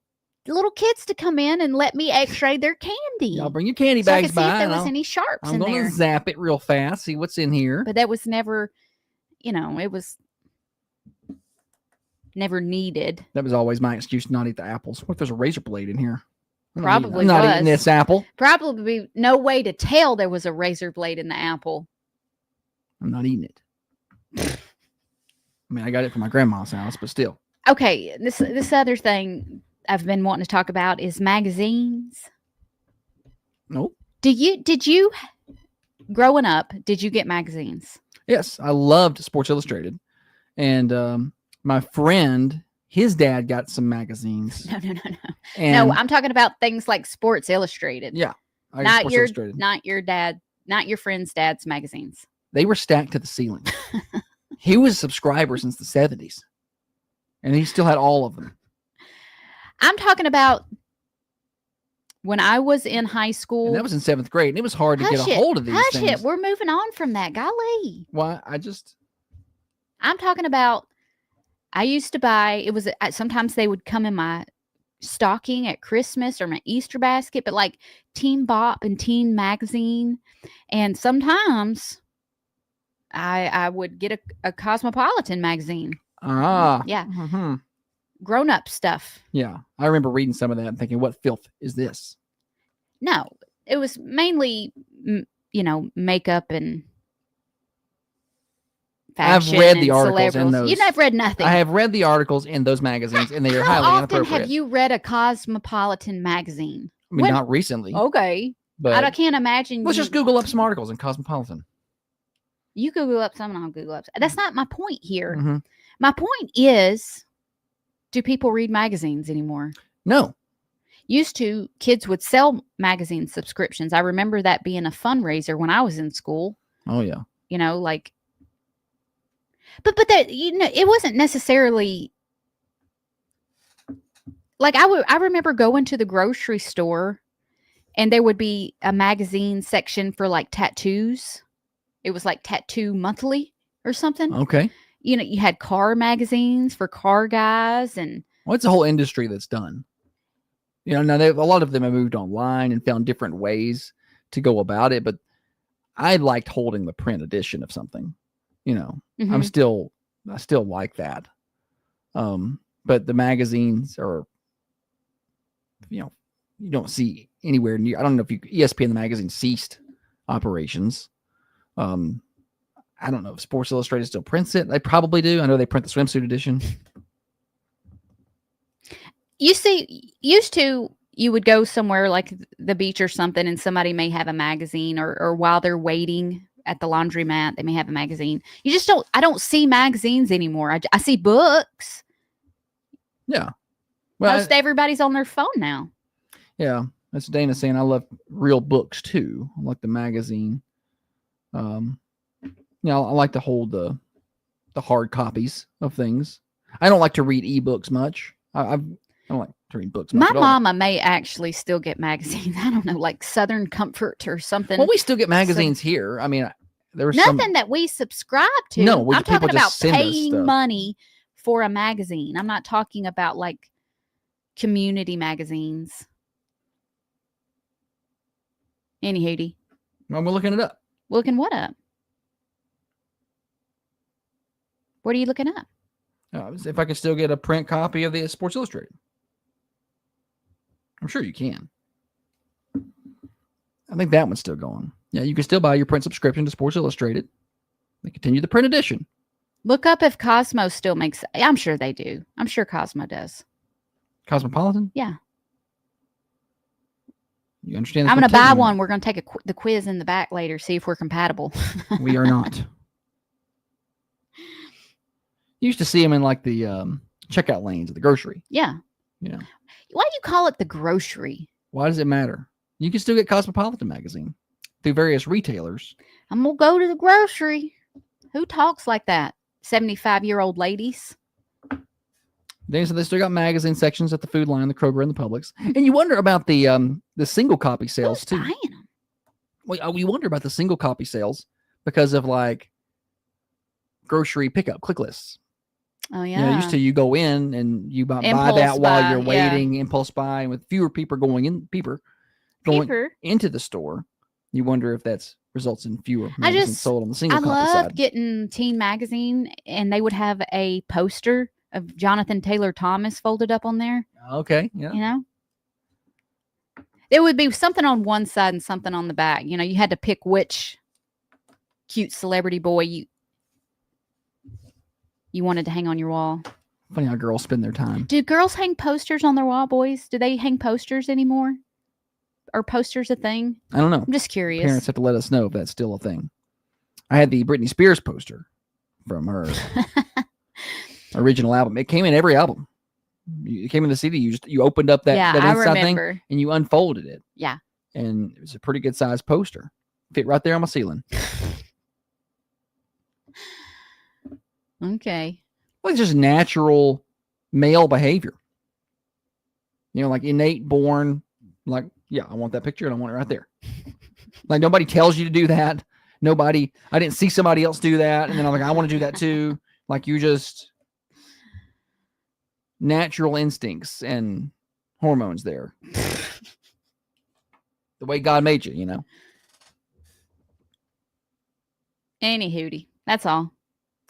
little kids to come in and let me x-ray their candy. I'll bring your candy so bags I could by. see if there was any sharps I'm in going there. to zap it real fast, see what's in here. But that was never, it was never needed. That was always my excuse to not eat the apples. What if there's a razor blade in here? Probably I'm not was. eating this apple. Probably no way to tell there was a razor blade in the apple. I'm not eating it. I mean, I got it from my grandma's house, but still. Okay, this other thing I've been wanting to talk about is magazines. Nope. Did you growing up, did you get magazines? Yes, I loved Sports Illustrated. And my friend, his dad got some magazines. No. And No, I'm talking about things like Sports Illustrated. yeah. I got Not Sports your Illustrated. not your dad, not your friend's dad's magazines. They were stacked to the ceiling. He was a subscriber since the 70s. And he still had all of them. I'm talking about when I was in high school. And that was in 7th grade. And it was hard to get a hold of these Hush things. it. We're moving on from that. Golly. Why? I'm talking about, I used to buy, it was, sometimes they would come in my stocking at Christmas or my Easter basket, but like Teen Bop and Teen Magazine. And sometimes I would get a Cosmopolitan magazine. Yeah. Mm-hmm. Grown up stuff. Yeah. I remember reading some of that and thinking, what filth is this? No, it was mainly, makeup and fashion. I've read the and articles in celebrities. those. You know, I've read nothing. I have read the articles in those magazines, and they are How highly often inappropriate. have you read a Cosmopolitan magazine? I mean, not recently. Okay. But I can't imagine. let's just Google up some articles in Cosmopolitan. You Google up some and I'll Google up. That's not my point here. Mm-hmm. My point is, do people read magazines anymore? No. Used to, kids would sell magazine subscriptions. I remember that being a fundraiser when I was in school. Oh, yeah. But that, it wasn't necessarily like I remember going to the grocery store and there would be a magazine section for like tattoos. It was like Tattoo Monthly or something. Okay. You had car magazines for car guys and. Well, it's a whole industry that's done. Now a lot of them have moved online and found different ways to go about it, but I liked holding the print edition of something. Mm-hmm. I still like that. But the magazines are, you don't see anywhere near. I don't know if ESPN the magazine ceased operations. I don't know if Sports Illustrated still prints it. They probably do. I know they print the swimsuit edition. You see, used to, you would go somewhere like the beach or something and somebody may have a magazine or while they're waiting at the laundromat, they may have a magazine. I don't see magazines anymore. I see books. Yeah. Well, Most everybody's on their phone now. Yeah. That's Dana saying I love real books too. I like the magazine. I like to hold the hard copies of things. I don't like to read ebooks much. I don't like to read books much My at all. mama may actually still get magazines. I don't know, like Southern Comfort or something. Well, we still get magazines here. I mean, there was nothing that we subscribe to. No, I'm people talking about just send us paying stuff. money for a magazine. I'm not talking about like community magazines. Any hootie. Well, we're looking it up. Looking what up? What are you looking up? If I can still get a print copy of the Sports Illustrated. I'm sure you can. I think that one's still going. Yeah, you can still buy your print subscription to Sports Illustrated. They continue the print edition. Look up if Cosmo still makes. I'm sure they do. I'm sure Cosmo does. Cosmopolitan? Yeah. You understand? I'm going to what buy taking- one. We're going to take the quiz in the back later, see if we're compatible. We are not. You used to see them in like the checkout lanes at the grocery. Yeah. Yeah. Why do you call it the grocery? Why does it matter? You can still get Cosmopolitan magazine through various retailers. I'm going to go to the grocery. Who talks like that? 75-year-old ladies. They said they still got magazine sections at the Food Line, the Kroger, and the Publix. And you wonder about the single copy sales Who's too. buying them? Well, we wonder about the single copy sales because of like grocery pickup click lists. Oh, You yeah. know, used to you go in and you buy Impulse that while buy, you're yeah. waiting, impulse buy, and with fewer people going Peeper. into the store. You wonder if that's results in fewer I magazines just- sold on the single I copy loved side. getting Teen Magazine, and they would have a poster of Jonathan Taylor Thomas folded up on there. Okay, yeah. You know, there would be something on one side and something on the back. You know, you had to pick which cute celebrity boy you wanted to hang on your wall. Funny how girls spend their time. Do girls hang posters on their wall, boys? Do they hang posters anymore? Are posters a thing? I don't know. I'm just curious. Parents have to let us know if that's still a thing. I had the Britney Spears poster from her original album. It came in every album. It came in the CD. You opened up that yeah, that I inside thing remember. and you unfolded it. Yeah. And it was a pretty good sized poster. Fit right there on my ceiling. Okay. Well, it's just natural male behavior. You know, like innate born, like, yeah, I want that picture and I want it right there. Like nobody tells you to do that. I didn't see somebody else do that. And then I'm like, I want to do that too. Like you just natural instincts and hormones there. The way God made you, you know. Any hootie. That's all.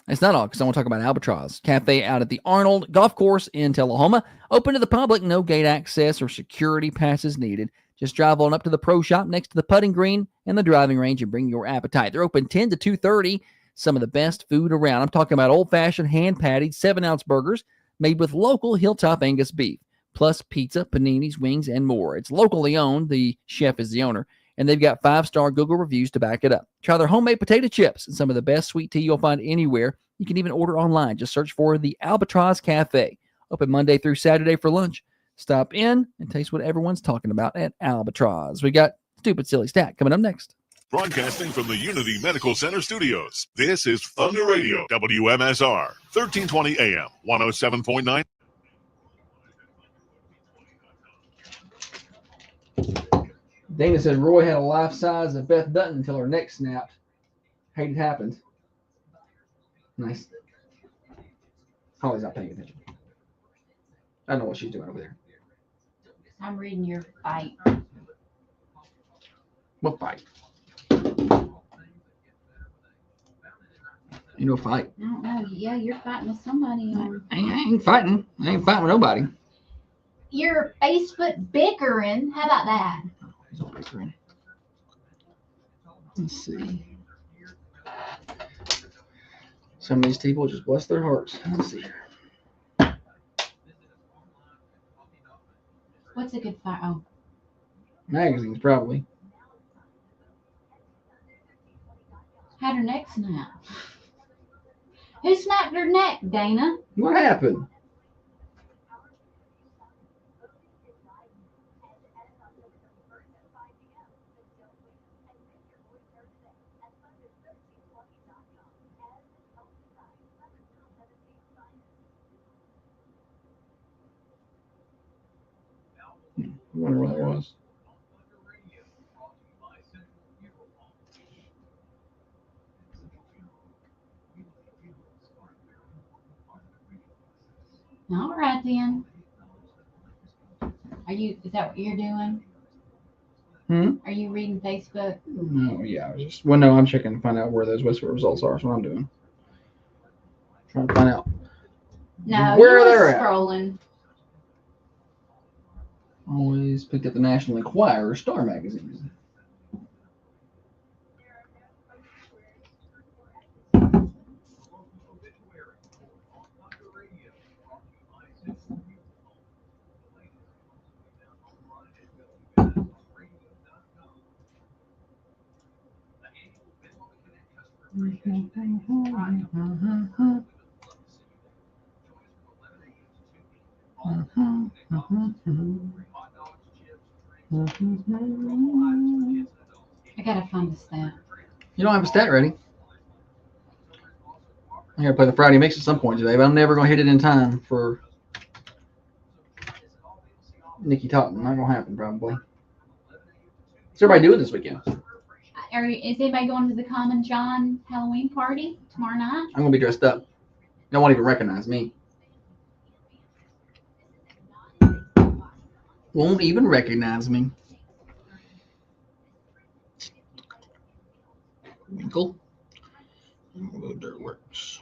It's not all because I want to talk about Albatross Cafe out at the Arnold Golf Course in Tullahoma. Open to the public, no gate access or security passes needed. Just drive on up to the pro shop next to the putting green and the driving range and bring your appetite. They're open 10 to 2:30. Some of the best food around. I'm talking about old-fashioned, hand-patted, 7-ounce burgers made with local Hilltop Angus beef, plus pizza, paninis, wings, and more. It's locally owned. The chef is the owner. And they've got 5-star Google reviews to back it up. Try their homemade potato chips and some of the best sweet tea you'll find anywhere. You can even order online. Just search for the Albatross Cafe. Open Monday through Saturday for lunch. Stop in and taste what everyone's talking about at Albatross. We got Stupid Silly Stat coming up next. Broadcasting from the Unity Medical Center studios, this is Thunder Radio, WMSR, 1320 AM, 107.9. Dana said Roy had a life size of Beth Dutton until her neck snapped. Hate it happened. Nice. Holly's not paying attention. I know what she's doing over there. I'm reading your fight. What fight? You know, fight. I don't know. Yeah, you're fighting with somebody. I ain't fighting. I ain't fighting with nobody. You're Facebook bickering. How about that? He's all bickering. Let's see. Some of these people just bless their hearts. Let's see. What's a good fight? Oh, Magazines, probably. had her neck snapped. Who snapped her neck, Dana? What happened? I wonder what it was. All right then. Is that what you're doing? Are you reading Facebook? No, yeah. No, I'm checking to find out where those Westwood results are. That's what I'm doing. Trying to find out No, where you they're were at. scrolling. Always picked up the National Enquirer Star magazine. I gotta find a stat. You don't have a stat ready. I gotta play the Friday mix at some point today, but I'm never gonna hit it in time for Nikki Totten. Not gonna happen probably. What's everybody doing this weekend? Is anybody going to the Common John Halloween party tomorrow night? I'm gonna be dressed up. You won't even recognize me. Won't even recognize me. Winkle. Dirt works.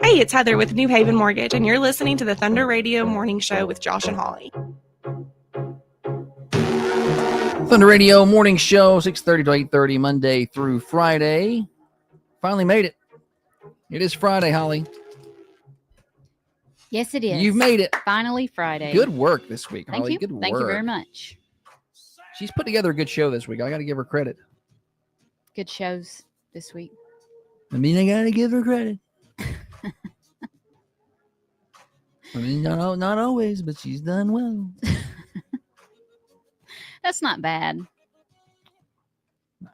Hey, it's Heather with New Haven Mortgage, and you're listening to the Thunder Radio Morning Show with Josh and Holly. Thunder Radio Morning Show, 6:30 to 8:30, Monday through Friday. Finally made it. It is Friday, Holly. Yes, it is. You've made it. Finally Friday. Good work this week, Thank Holly. you. Good work. Thank you very much. She's put together a good show this week. I got to give her credit. Good shows this week. I mean, I got to give her credit. I mean, not always, but she's done well. That's not bad.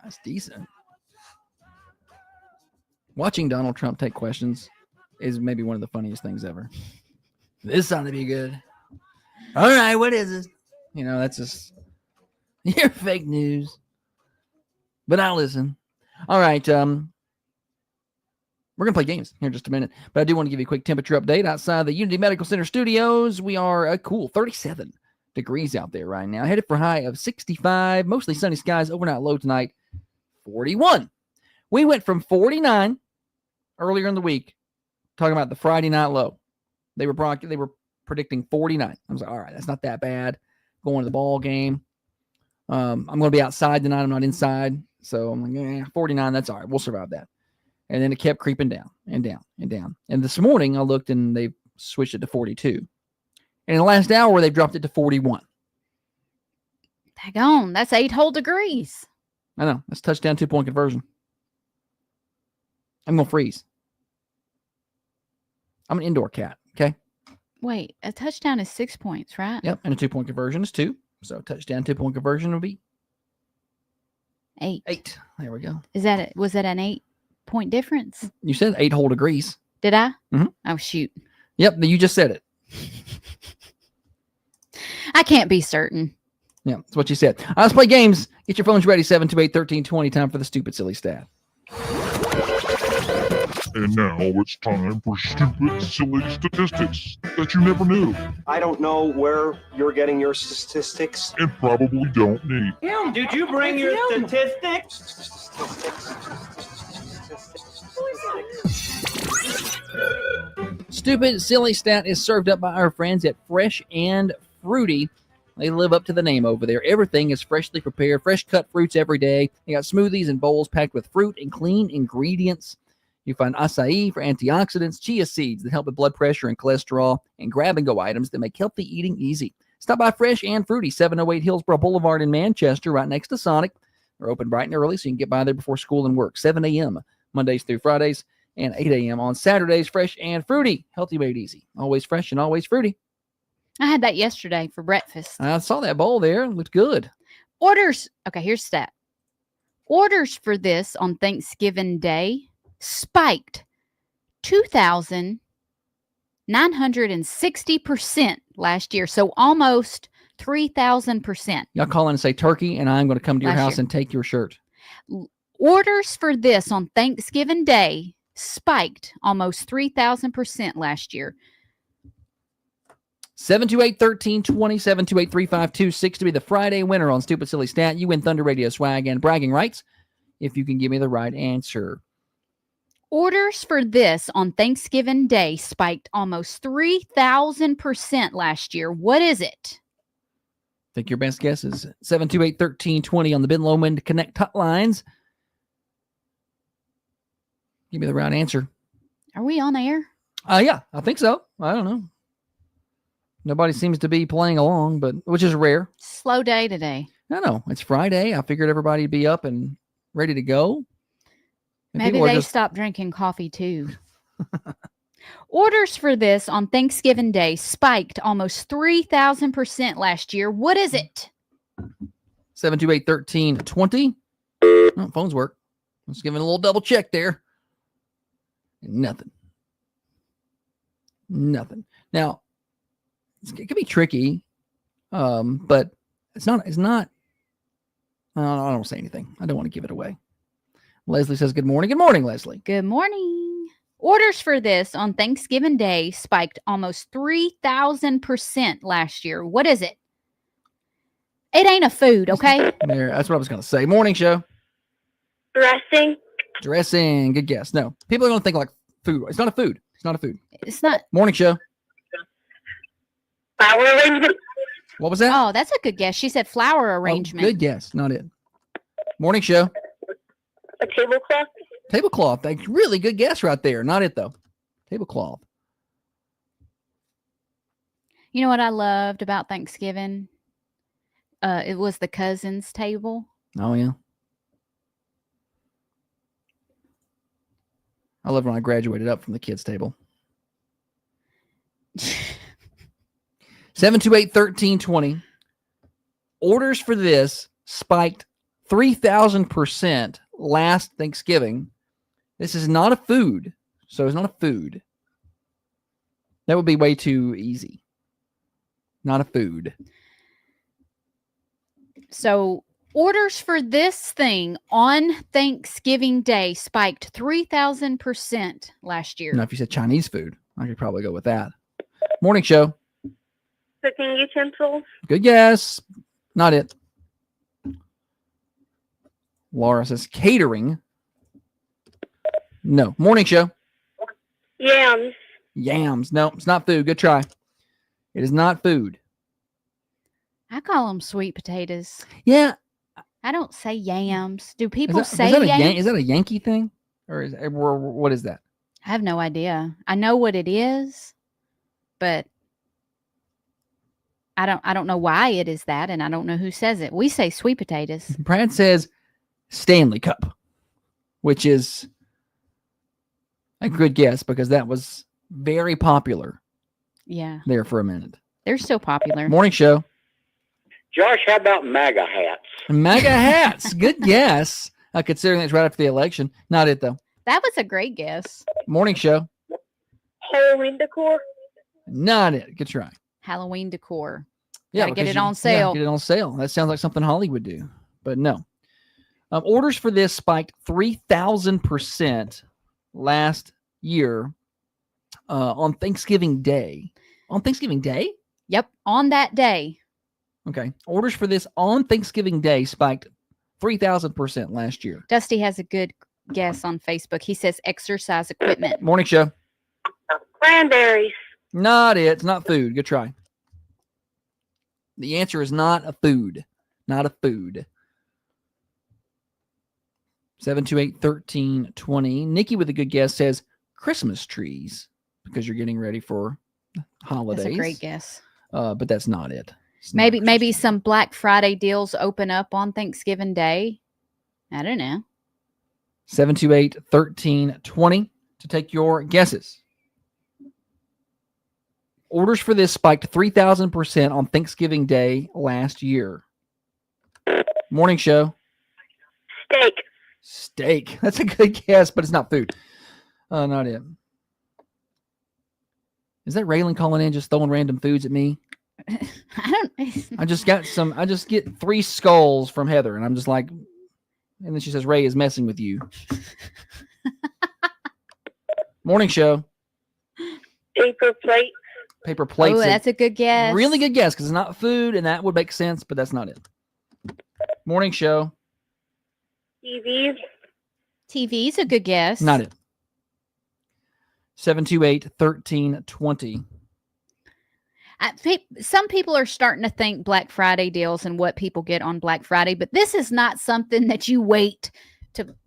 That's decent. Watching Donald Trump take questions is maybe one of the funniest things ever. This ought to be good. All right, what is this? You know, that's just you're fake news. But I'll listen. All right, we're going to play games here in just a minute, but I do want to give you a quick temperature update outside the Unity Medical Center studios. We are a cool 37 degrees out there right now, headed for a high of 65, mostly sunny skies, overnight low tonight, 41. We went from 49 earlier in the week, talking about the Friday night low. They were predicting 49. I was like, all right, that's not that bad. Going to the ball game. I'm going to be outside tonight. I'm not inside. So I'm like, 49, that's all right. We'll survive that. And then it kept creeping down and down and down. And this morning I looked and they switched it to 42. And in the last hour, they've dropped it to 41. Daggone, that's 8 whole degrees. I know. That's touchdown 2-point conversion. I'm going to freeze. I'm an indoor cat. Okay. Wait, a touchdown is 6 points, right? Yep. And a 2-point conversion is 2. So touchdown 2-point conversion will be 8. 8. There we go. Was that an 8-point difference? You said 8 whole degrees. Did I? Mm-hmm. Oh, shoot. Yep. You just said it. I can't be certain. Yeah, that's what you said. Let's play games. Get your phones ready. 728-1320. Time for the stupid, silly stat. And now it's time for stupid, silly statistics that you never knew I don't know where you're getting your statistics. and probably don't need. Kim, did you bring your statistics? Stupid, silly stat is served up by our friends at Fresh and Fruity. They live up to the name over there. Everything is freshly prepared, fresh cut fruits every day. They got smoothies and bowls packed with fruit and clean ingredients. You find acai for antioxidants, chia seeds that help with blood pressure and cholesterol, and grab-and-go items that make healthy eating easy. Stop by Fresh and Fruity, 708 Hillsborough Boulevard in Manchester, right next to Sonic. They're open bright and early, so you can get by there before school and work. 7 a.m. Mondays through Fridays, and 8 a.m. on Saturdays. Fresh and Fruity. Healthy made easy. Always fresh and always fruity. I had that yesterday for breakfast. I saw that bowl there. It looked good. Okay, here's stat. Orders for this on Thanksgiving Day spiked 2,960% last year. So almost 3,000%. Y'all call in and say turkey, and I'm going to come to your Last house year. and take your shirt. Orders for this on Thanksgiving Day spiked almost 3,000% last year. 728-1320, 728-352-6 to be the Friday winner on Stupid Silly Stat. You win Thunder Radio swag and bragging rights if you can give me the right answer. Orders for this on Thanksgiving Day spiked almost 3,000% last year. What is it? I think your best guess is 728-1320 on the Ben Lomond Connect hotlines. Give me the right answer. Are we on air? Yeah, I think so. I don't know. Nobody seems to be playing along, but which is rare. Slow day today. No, it's Friday. I figured everybody would be up and ready to go. And Maybe people are they stopped drinking coffee too. Orders for this on Thanksgiving Day spiked almost 3,000% last year. What is it? 728-1320. Oh, phones work. Let's give it a little double check there. Nothing. Now, it could be tricky, but it's not. I don't say anything. I don't want to give it away. Leslie says, good morning. Good morning, Leslie. Good morning. Orders for this on Thanksgiving Day spiked almost 3,000% last year. What is it? It ain't a food, okay? There, that's what I was going to say. Morning show. Dressing. Good guess. No. People are going to think like food. It's not a food. It's not. Morning show. Flower arrangement. What was that? Oh, that's a good guess. She said flower arrangement. Good guess. Not it. Morning show. A tablecloth. Tablecloth. That's really good guess right there. Not it, though. Tablecloth. You know what I loved about Thanksgiving? It was the cousins table. Oh, yeah. I love when I graduated up from the kids' table. 728-1320. Orders for this spiked 3,000% last Thanksgiving. This is not a food, so it's not a food. That would be way too easy. Not a food. So orders for this thing on Thanksgiving Day spiked 3,000% last year. Now, if you said Chinese food, I could probably go with that. Morning show. Cooking utensils. Good guess. Not it. Laura says catering. No. Morning show. Yams. Yams. No, it's not food. Good try. It is not food. I call them sweet potatoes. Yeah. I don't say yams. Do people Is say that yams? is that a Yankee thing? Or what is that? I have no idea. I know what it is, but I don't know why it is that, and I don't know who says it. We say sweet potatoes. Brad says Stanley Cup, which is a good guess because that was very popular Yeah, there for a minute. they're still popular. Morning show. Josh, how about MAGA hats? MAGA hats. Good guess. Considering it's right after the election. Not it, though. That was a great guess. Morning show. Halloween decor. Not it. Good try. Halloween decor. Yeah, Gotta get because it on sale. Yeah, get it on sale. That sounds like something Holly would do, but no. Orders for this spiked 3,000% last year on Thanksgiving Day. On Thanksgiving Day? Yep, on that day. Okay. Orders for this on Thanksgiving Day spiked 3,000% last year. Dusty has a good guess on Facebook. He says exercise equipment. Morning show. Cranberries. Not it. It's not food. Good try. The answer is not a food. Not a food. 728-1320. Nikki with a good guess says Christmas trees because you're getting ready for holidays. That's a great guess. But that's not it. It's not Maybe some Black Friday deals open up on Thanksgiving Day. I don't know. 728-1320 to take your guesses. Orders for this spiked 3,000% on Thanksgiving Day last year. Morning show. Steak. Steak. That's a good guess, but it's not food. Not it. Is that Raylan calling in, just throwing random foods at me? I don't. I just get 3 skulls from Heather, and I'm just like, and then she says, Ray is messing with you. Morning show. Paper plate. Paper plates. Oh, that's a good guess. Really good guess, because it's not food, and that would make sense, but that's not it. Morning show. TVs. TV's a good guess. Not it. 728-1320. Some people are starting to think Black Friday deals and what people get on Black Friday, but this is not something that you wait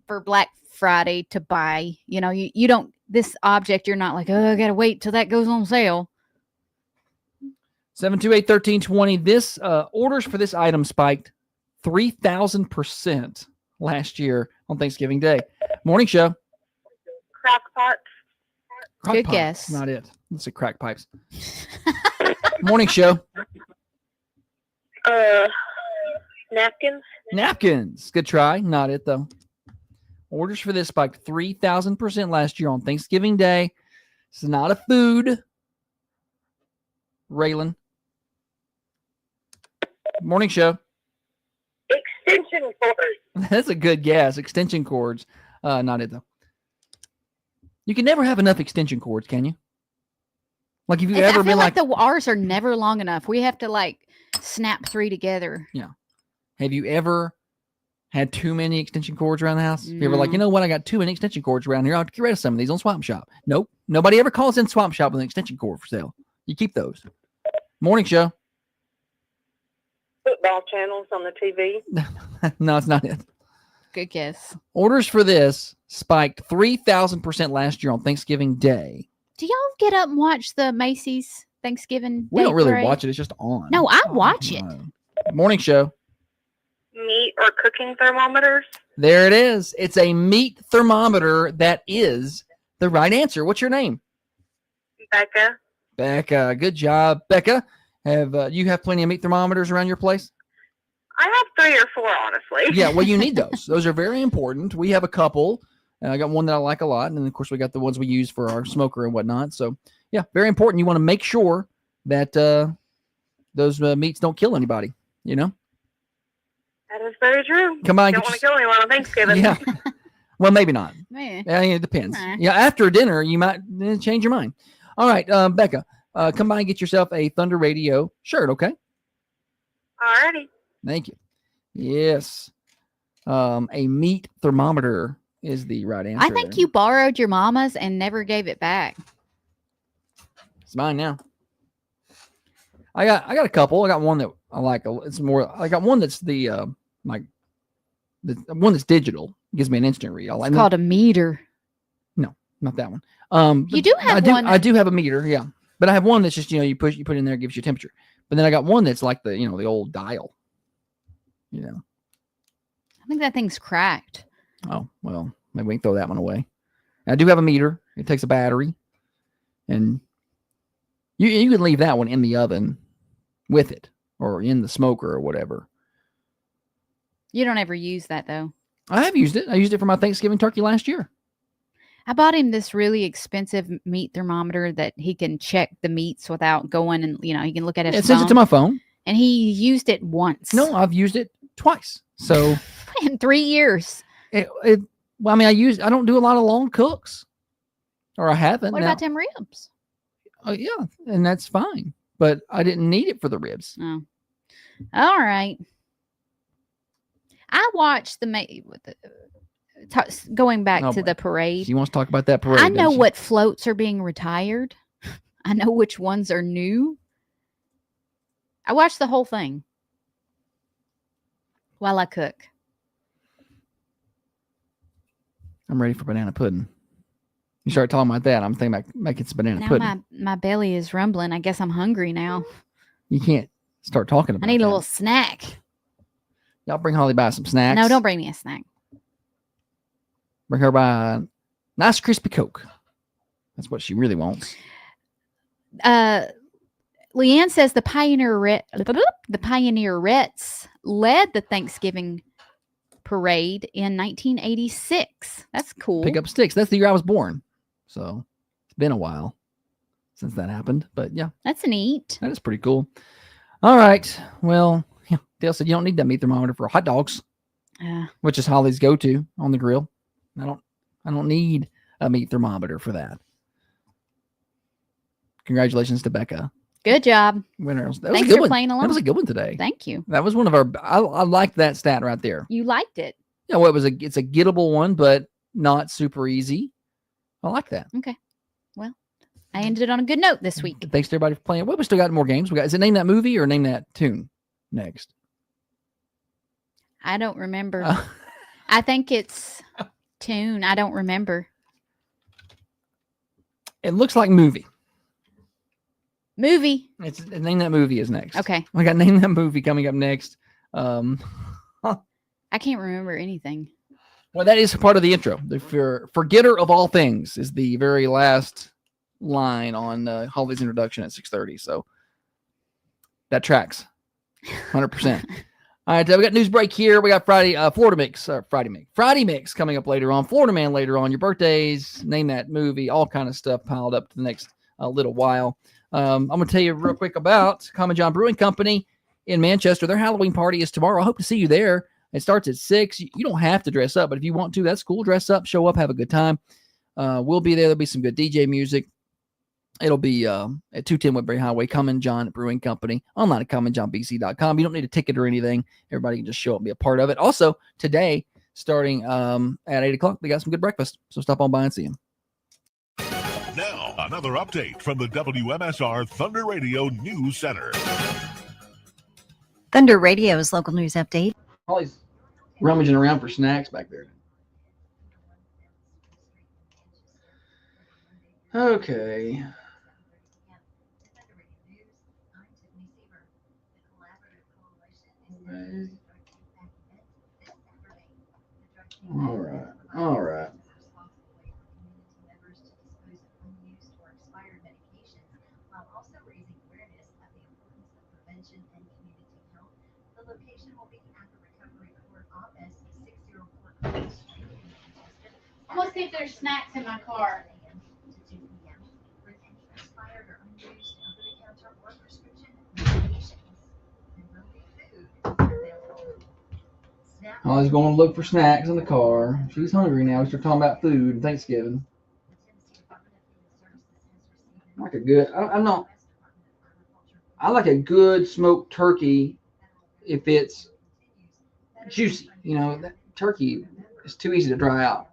for Black Friday to buy. You know, you don't, this object, you're not like, oh, I got to wait till that goes on sale. 728-1320. This orders for this item spiked 3,000% last year on Thanksgiving Day. Morning show. Crock pots. Good guess. Not it. It's a crack pipes. Morning show. Napkins. Napkins. Good try. Not it though. Orders for this spiked 3,000% last year on Thanksgiving Day. This is not a food. Raylan. Morning show. Extension cords. That's a good guess. Extension cords. Not it though. You can never have enough extension cords, can you? Like, if you ever I feel been like like, ours are never long enough. We have to like snap 3 together. yeah. Have you ever had too many extension cords around the house? You ever like, you know what? I got too many extension cords around here. I'll get rid of some of these on Swap Shop. Nope. Nobody ever calls in Swap Shop with an extension cord for sale. You keep those. Morning show. Football channels on the TV. No, it's not it. Good guess. Orders for this spiked 3,000% last year on Thanksgiving Day. Do y'all get up and watch the Macy's Thanksgiving We Day don't really parade? watch it. It's just on. No, I watch it. Morning show. Meat or cooking thermometers. There it is. It's a meat thermometer. That is the right answer. What's your name? Becca. Becca. Good job, Becca. Have you have plenty of meat thermometers around your place? I have 3 or 4, honestly. Yeah, well, you need those. Those are very important. We have a couple. I got one that I like a lot, and then of course we got the ones we use for our smoker and whatnot. So yeah, very important. You want to make sure that those meats don't kill anybody. You know. That is very true. Come on, don't want to kill anyone on Thanksgiving. Yeah. Well, maybe not. Yeah. Yeah, it depends. Nah. Yeah, after dinner, you might change your mind. All right, Becca, come by and get yourself a Thunder Radio shirt, okay? Alrighty. Thank you. Yes. A meat thermometer is the right answer. I think you borrowed your mama's and never gave it back. It's mine now. I got a couple. I got one that I like. It's more. I got one that's the one that's digital. It gives me an instant read. It's called a meter. No, not that one. You do have one. I do have a meter. Yeah, but I have one that's just you put in there, it gives you temperature. But then I got one that's like the the old dial. You know. I think that thing's cracked. Oh well, maybe we can throw that one away. I do have a meter. It takes a battery, and you can leave that one in the oven with it, or in the smoker or whatever. You don't ever use that though. I have used it. I used it for my Thanksgiving turkey last year. I bought him this really expensive meat thermometer that he can check the meats without going and he can look at his It phone. sends it to my phone. And he used it once. No, I've used it twice. So in 3 years. Well, I mean, I don't do a lot of long cooks, or I haven't. What about them ribs? Yeah, and that's fine. But I didn't need it for the ribs. Oh, all right. I watched going back to the parade. She wants to talk about that parade. I know what floats are being retired. I know which ones are new. I watched the whole thing while I cook. I'm ready for banana pudding. You start talking about that, I'm thinking about making some banana pudding. Now my belly is rumbling. I guess I'm hungry now. You can't start talking about I need that. a little snack. Y'all bring Holly by some snacks. No, don't bring me a snack. Bring her by a nice crispy Coke. That's what she really wants. Leanne says the Pioneerettes led the Thanksgiving parade in 1986. That's cool. Pick up sticks. That's the year I was born. So it's been a while since that happened. But yeah, That's neat. that is pretty cool. All right. Well, yeah, Dale said you don't need that meat thermometer for hot dogs, which is Holly's go-to on the grill. I don't need a meat thermometer for that. Congratulations to Becca. Good job. Winners. That was Thanks a good for one. playing along. That was a good one today. Thank you. That was one of our. I liked that stat right there. You liked it. Yeah, well, it's a gettable one, but not super easy. I like that. Okay. Well, I ended on a good note this week. Thanks to everybody for playing. Well, we still got more games. Is it Name That Movie or Name That Tune next? I don't remember. I think it's tune. I don't remember. It looks like movie. Movie. It's Name That Movie is next. Okay. We got Name That Movie coming up next. I can't remember anything. Well, that is part of the intro. The forgetter of all things is the very last line on Holly's introduction at 6:30. So that tracks 100%. All right, we got news break here. We got Friday Mix coming up later on. Florida Man later on. Your birthdays, Name That Movie, all kind of stuff piled up to the next little while. I'm going to tell you real quick about Common John Brewing Company in Manchester. Their Halloween party is tomorrow. I hope to see you there. It starts at 6. You don't have to dress up, but if you want to, that's cool. Dress up, show up, have a good time. We'll be there. There'll be some good DJ music. It'll be at 210 Woodbury Highway, Common John Brewing Company, online at commonjohnbc.com. You don't need a ticket or anything. Everybody can just show up and be a part of it. Also, today, starting at 8 o'clock, they got some good breakfast. So stop on by and see them. Now, another update from the WMSR Thunder Radio News Center. Thunder Radio's local news update. Holly's rummaging around for snacks back there. Okay. All right. I'm gonna see if there's snacks in my car. Holly's going to look for snacks in the car. She's hungry now. We start talking about food and Thanksgiving. Like a good. I like a good smoked turkey if it's juicy. You know, that turkey is too easy to dry out.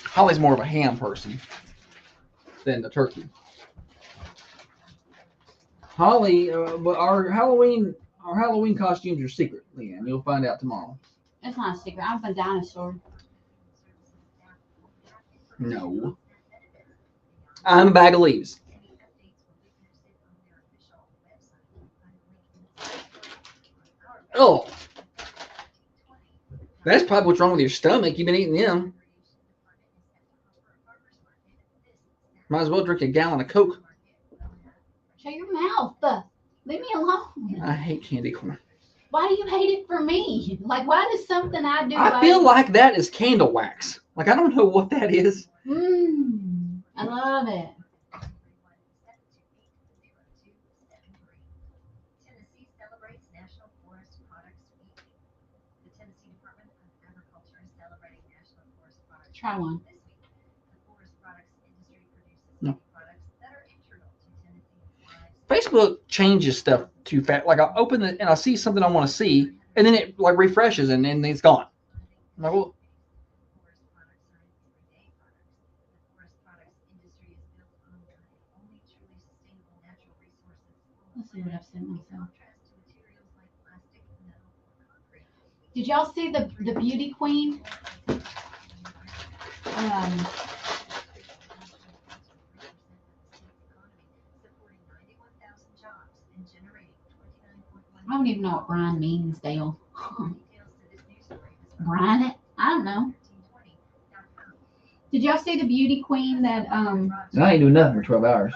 Holly's more of a ham person than the turkey. Holly, but our Halloween costumes are secret, Leanne. You'll find out tomorrow. It's not a secret. I'm a dinosaur. No. I'm a bag of leaves. Oh. That's probably what's wrong with your stomach. You've been eating them. Might as well drink a gallon of Coke. Shut your mouth. Leave me alone. I hate candy corn. Why do you hate it for me? Like, why does something I do? I feel like that is candle wax. Like, I don't know what that is. I love it. Try one. No. Facebook changes stuff too fast. Like, I'll open it and I'll see something I want to see, and then it like refreshes and then it's gone. I'm like, well, let's see what I've sent myself. Did y'all see the beauty queen? I don't even know what Brian means, Dale. Brian it? I don't know. Did y'all see the beauty queen that I ain't doing nothing for 12 hours.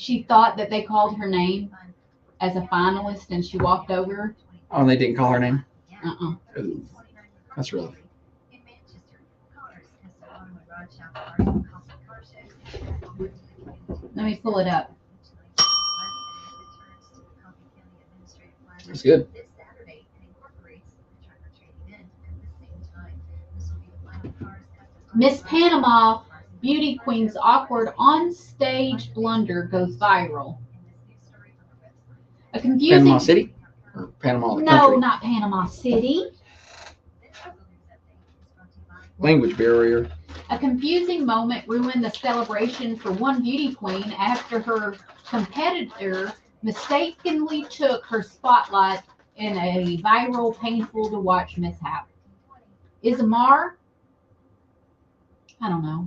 she thought that they called her name as a finalist, and she walked over. Oh, and they didn't call her name? Uh-uh. Ooh, that's rough. Let me pull it up. That's good. Miss Panama Beauty Queen's awkward on-stage blunder goes viral. A confusing Panama City? Or Panama the No, country? not Panama City. Language barrier. A confusing moment ruined the celebration for one beauty queen after her competitor mistakenly took her spotlight in a viral, painful-to-watch mishap. Isamar,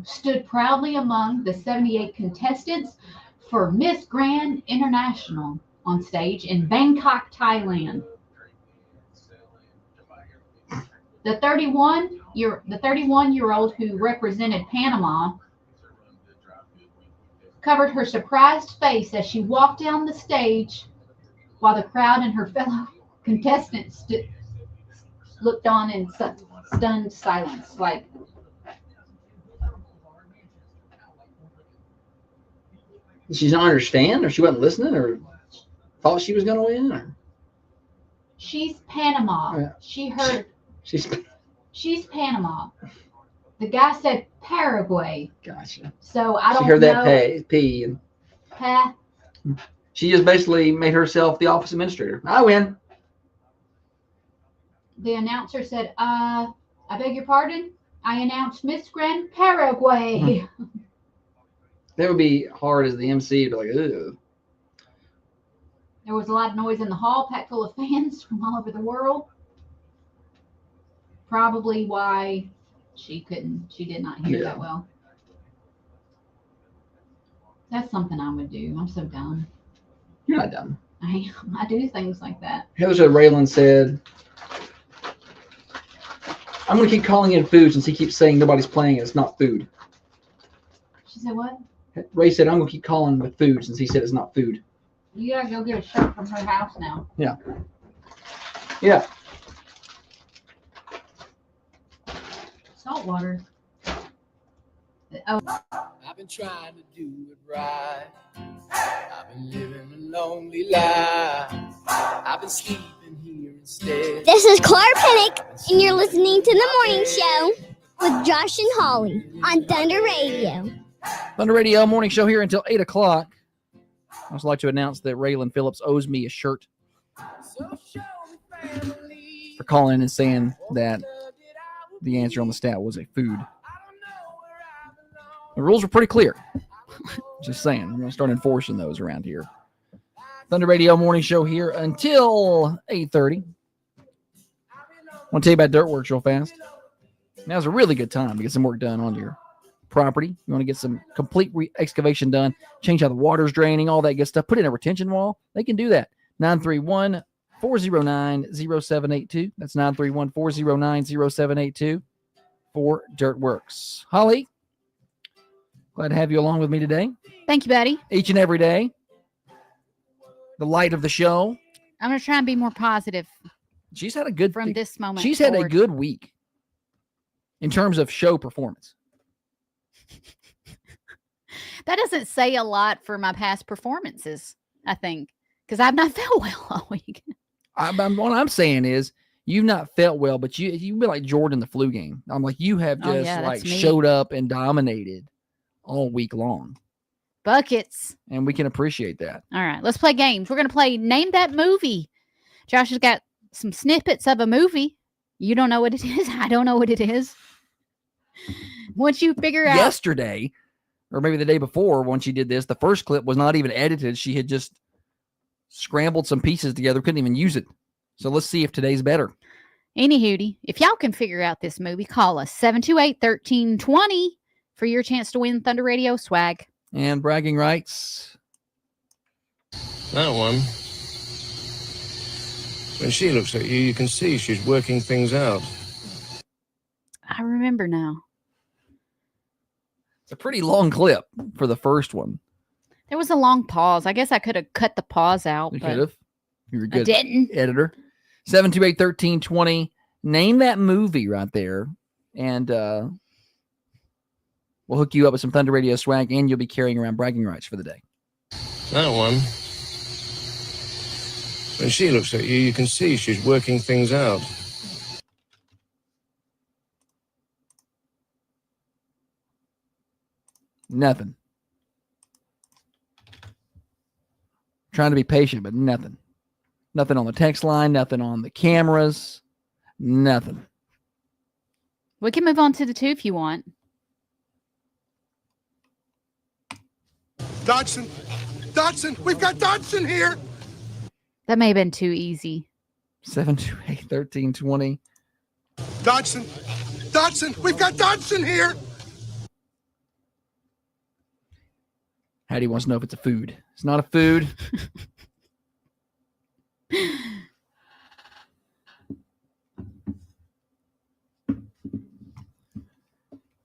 stood proudly among the 78 contestants for Miss Grand International on stage in Bangkok, Thailand. The 31-year-old who represented Panama covered her surprised face as she walked down the stage while the crowd and her fellow contestants looked on in stunned silence. Like, Did she not understand, or she wasn't listening, or thought she was going to win? Or? She's Panama. Yeah. She heard. She's Panama. The guy said Paraguay. Gotcha. So I don't She heard know. that P, and she just basically made herself the office administrator. I win. The announcer said, I beg your pardon? I announced Miss Grand Paraguay. That would be hard as the MC to be like, ugh. There was a lot of noise in the hall, packed full of fans from all over the world. Probably why she did not hear that well. That's something I would do. I'm so dumb. You're not dumb. I do things like that. Here's what Raylan said. I'm going to keep calling in food since he keeps saying nobody's playing and it's not food. She said what? Ray said, I'm going to keep calling with food since he said it's not food. You gotta go get a shirt from her house now. Yeah. Yeah. Salt water. Oh. I've been trying to do it right. I've been living a lonely life. I've been sleeping here instead. This is Clark Pinnock, and you're listening to The Morning Show with Josh and Holly on Thunder Radio. Thunder Radio morning show here until 8 o'clock. I'd also like to announce that Raylan Phillips owes me a shirt for calling and saying that the answer on the stat was a food. The rules were pretty clear. Just saying. We're going to start enforcing those around here. Thunder Radio morning show here until 8:30. I want to tell you about Dirtworks real fast. Now's a really good time to get some work done on your property. You want to get some complete excavation done, change how the water's draining, all that good stuff, put in a retention wall. They can do that. 931-409-0782. That's 931-409-0782 for Dirtworks. Holly, glad to have you along with me today. Thank you, buddy. Each and every day. The light of the show. I'm going to try and be more positive. She's had a good from this moment. She's forward. had a good week in terms of show performance. That doesn't say a lot for my past performances, I think, because I've not felt well all week. What I'm saying is you've not felt well, but you've been like Jordan the flu game. I'm like, you have just showed up and dominated all week long. Buckets. And we can appreciate that. All right, let's play games. We're going to play Name That Movie. Josh has got some snippets of a movie. You don't know what it is. I don't know what it is. Once you figure out. Yesterday, or maybe the day before, when she did this, the first clip was not even edited. She had just scrambled some pieces together, couldn't even use it. So let's see if today's better. Anywho, if y'all can figure out this movie, call us 728-1320 for your chance to win Thunder Radio swag. And bragging rights. That one. When she looks at you, you can see she's working things out. I remember now. It's a pretty long clip for the first one. There was a long pause. I guess I could have cut the pause out. You but could have. You're a I good didn't. editor. 728-1320. Name that movie right there, and we'll hook you up with some Thunder Radio swag, and you'll be carrying around bragging rights for the day. That one. When she looks at you, you can see she's working things out. Nothing. Trying to be patient, but nothing. Nothing on the text line, nothing on the cameras, nothing. We can move on to the 2 if you want. Dodson! Dodson! We've got Dodson here! That may have been too easy. 728-1320. Dodson! Dodson! We've got Dodson here! Hattie wants to know if it's a food. It's not a food.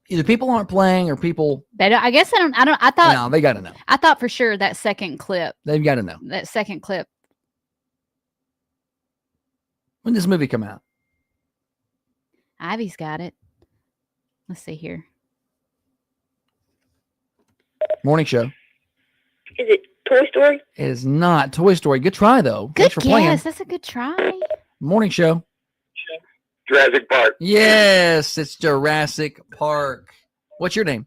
Either people aren't playing or people. I guess I don't. I thought. No, they got to know. I thought for sure that second clip. They've got to know. That second clip. When does this movie come out? Ivy's got it. Let's see here. Morning show. Is it Toy Story? It is not Toy Story. Good try though. Good Thanks for playing. guess. That's a good try. Morning show. Jurassic Park. Yes, it's Jurassic Park. What's your name?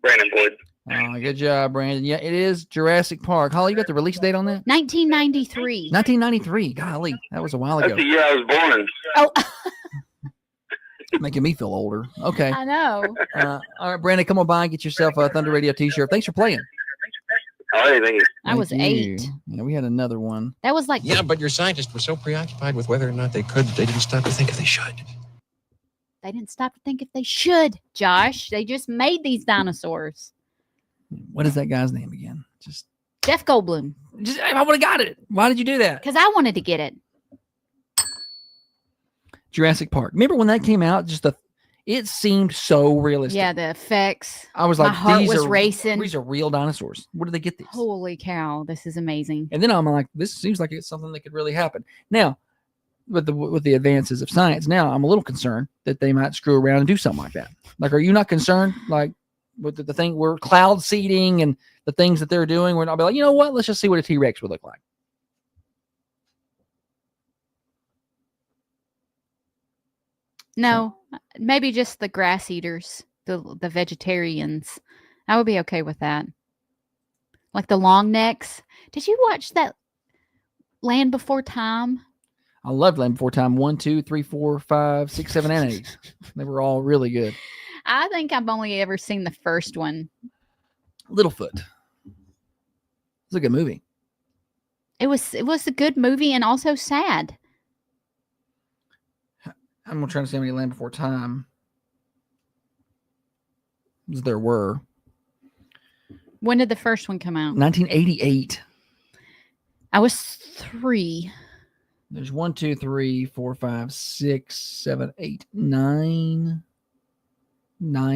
Brandon Boyd. Oh, good job, Brandon. Yeah, it is Jurassic Park. Holly, you got the release date on that? 1993. 1993. Golly, that was a while That's ago. the year I was born. Oh, Making me feel older. Okay. I know. All right, Brandon, come on by and get yourself a Thunder Radio t-shirt. Thanks for playing. All right, thank you. I was Thank 8. you. Yeah, we had another one. That was like. Yeah, but your scientists were so preoccupied with whether or not they could, they didn't stop to think if they should. They didn't stop to think if they should, Josh. They just made these dinosaurs. What is that guy's name again? Just Jeff Goldblum. I would have got it. Why did you do that? Because I wanted to get it. Jurassic Park. Remember when that came out? It seemed so realistic. Yeah, the effects. I was My like, heart these was are racing. These are real dinosaurs. Where did they get these? Holy cow, this is amazing. And then I'm like, this seems like it's something that could really happen. Now, with the advances of science, now I'm a little concerned that they might screw around and do something like that. Like, are you not concerned? Like with the thing we're cloud seeding and the things that they're doing, where I'll be like, you know what? Let's just see what a T-Rex would look like. No, maybe just the grass eaters, the vegetarians. I would be okay with that. Like the long necks. Did you watch that Land Before Time? I loved Land Before Time 1, 2, 3, 4, 5, 6, 7, and 8. They were all really good. I think I've only ever seen the first one. Littlefoot. It's a good movie. It was a good movie and also sad. I'm gonna try to see how many Land Before Time there were. When did the first one come out? 1988. I was 3. There's 1, 2, 3, 4, 5, 6, 7, 8, 9,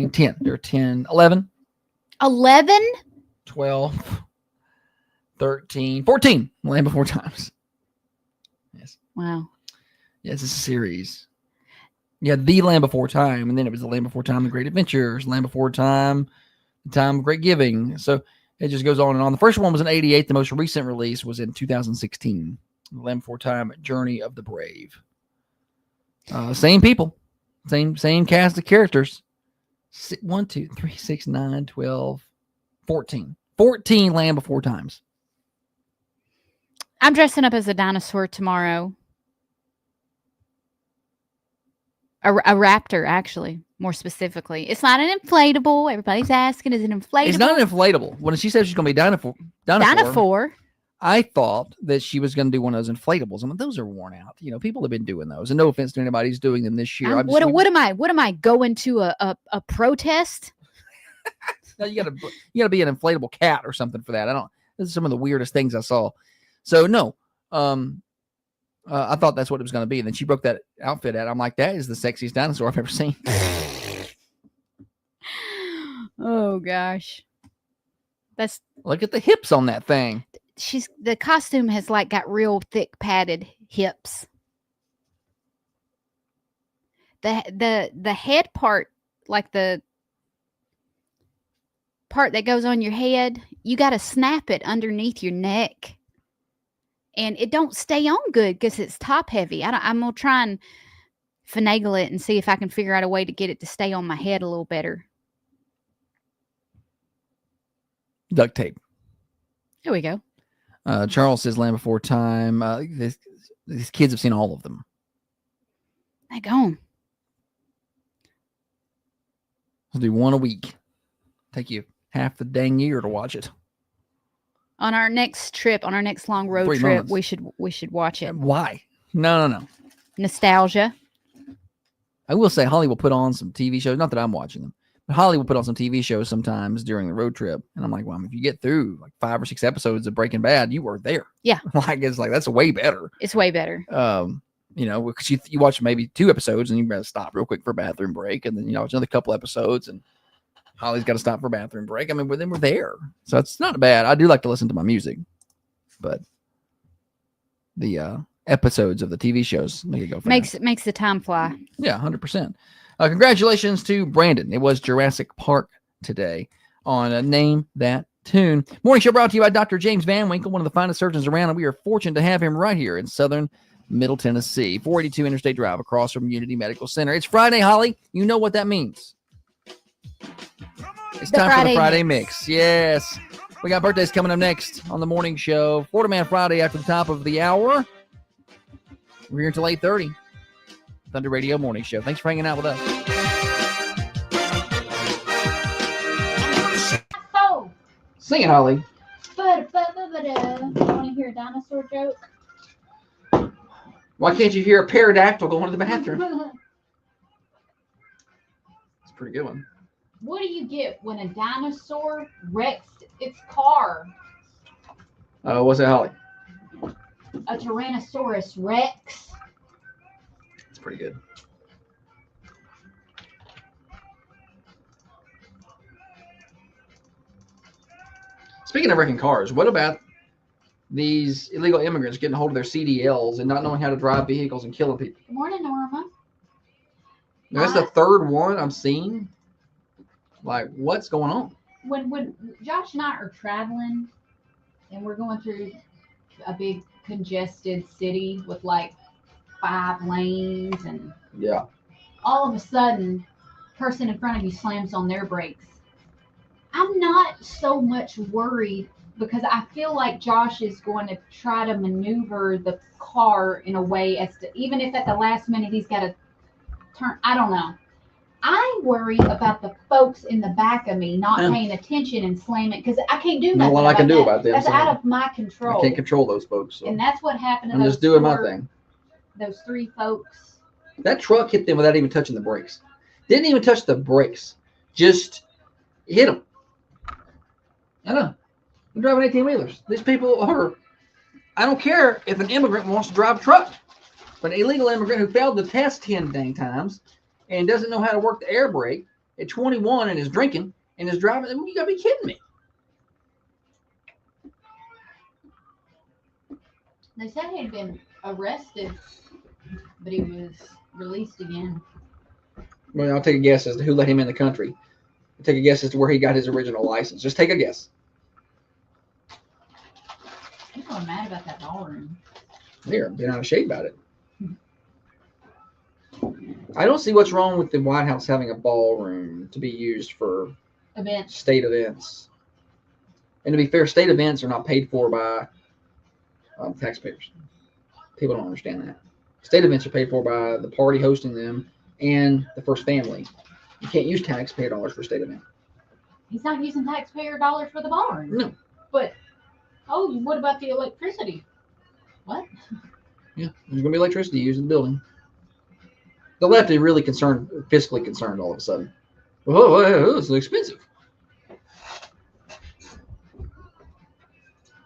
10. There are 10, 11. 11? 12, 13, 14 Land Before Times. Yes. Wow. Yes, it's a series. You had The Land Before Time, and then it was The Land Before Time, The Great Adventures, Land Before Time, The Time of Great Giving. So it just goes on and on. The first one was in 88. The most recent release was in 2016. The Land Before Time, Journey of the Brave. Same people. Same cast of characters. 1, 2, 3, 6, 9, 12, 14. 14 Land Before Times. I'm dressing up as a dinosaur tomorrow. A raptor, actually, more specifically. It's not an inflatable. Everybody's asking, is it inflatable? It's not an inflatable. When she said she's going to be dinosaur, I thought that she was going to do one of those inflatables. I mean, those are worn out. You know, people have been doing those. And no offense to anybody who's doing them this year. What am I going to a protest? No, you gotta be an inflatable cat or something for that. This is some of the weirdest things I saw. So no, I thought that's what it was going to be. And then she broke that outfit out. I'm like, that is the sexiest dinosaur I've ever seen. Oh gosh. That's Look at the hips on that thing. the costume has like got real thick padded hips. The head part, like the part that goes on your head, you got to snap it underneath your neck, and it don't stay on good because it's top heavy. I'm gonna try and finagle it and see if I can figure out a way to get it to stay on my head a little better. Duct tape. Here we go. Charles says Land Before Time. These kids have seen all of them. They gone. Let's do one a week. Take you half the dang year to watch it. On our next trip, on our next long road 3 trip, months. we should watch it. Why? No. Nostalgia. I will say Holly will put on some TV shows. Not that I'm watching them, but Holly will put on some TV shows sometimes during the road trip. And I'm like, well, if you get through like 5 or 6 episodes of Breaking Bad, you were there. Yeah. Like, it's like, that's way better. It's way better. Because you watch maybe 2 episodes and you got to stop real quick for a bathroom break. And then, watch another couple episodes and Holly's got to stop for a bathroom break. I mean, then we're there. So it's not bad. I do like to listen to my music, but the episodes of the TV shows make it go fast. Makes the time fly. Yeah, 100%. Congratulations to Brandon. It was Jurassic Park today on Name That Tune. Morning show brought to you by Dr. James Van Winkle, one of the finest surgeons around, and we are fortunate to have him right here in southern Middle Tennessee, 482 Interstate Drive across from Unity Medical Center. It's Friday, Holly. You know what that means. It's time for the Friday mix. Yes. We got birthdays coming up next on the morning show. Florida Man Friday after the top of the hour. We're here until 8:30. Thunder Radio Morning Show. Thanks for hanging out with us. Oh, Sing it, Holly. you want to hear a dinosaur joke? Why can't you hear a pterodactyl going to the bathroom? It's a pretty good one. What do you get when a dinosaur wrecks its car? What's that, Holly? A Tyrannosaurus Rex. It's pretty good. Speaking of wrecking cars, what about these illegal immigrants getting a hold of their CDLs and not knowing how to drive vehicles and killing people? Good morning, Norma. Now, that's the third one I'm seeing. Like, what's going on? When Josh and I are traveling and we're going through a big congested city with like 5 lanes and all of a sudden person in front of you slams on their brakes. I'm not so much worried because I feel like Josh is going to try to maneuver the car in a way as to, even if at the last minute he's got to turn, I don't know. I worry about the folks in the back of me not paying attention and slamming because I can't do nothing. What I can do about that. That's out of my control. I can't control those folks. So. And that's what happened to I'm just doing my thing. Those 3 folks. That truck hit them without even touching the brakes. Didn't even touch the brakes. Just hit them. I know. I'm driving 18-wheelers. These people are, I don't care if an immigrant wants to drive a truck. But an illegal immigrant who failed the test 10 dang times and doesn't know how to work the air brake at 21 and is drinking and is driving, you gotta be kidding me. They said he'd been arrested, but he was released again. Well, I'll take a guess as to who let him in the country. I'll take a guess as to where he got his original license. Just take a guess. People are mad about that ballroom. They're being out of shape about it. I don't see what's wrong with the White House having a ballroom to be used for events, state events. And to be fair, state events are not paid for by taxpayers. People don't understand that. State events are paid for by the party hosting them and the first family. You can't use taxpayer dollars for a state event. He's not using taxpayer dollars for the ballroom. No. But, what about the electricity? What? Yeah, there's going to be electricity used in the building. The left is really concerned, fiscally concerned all of a sudden. Oh, it's expensive.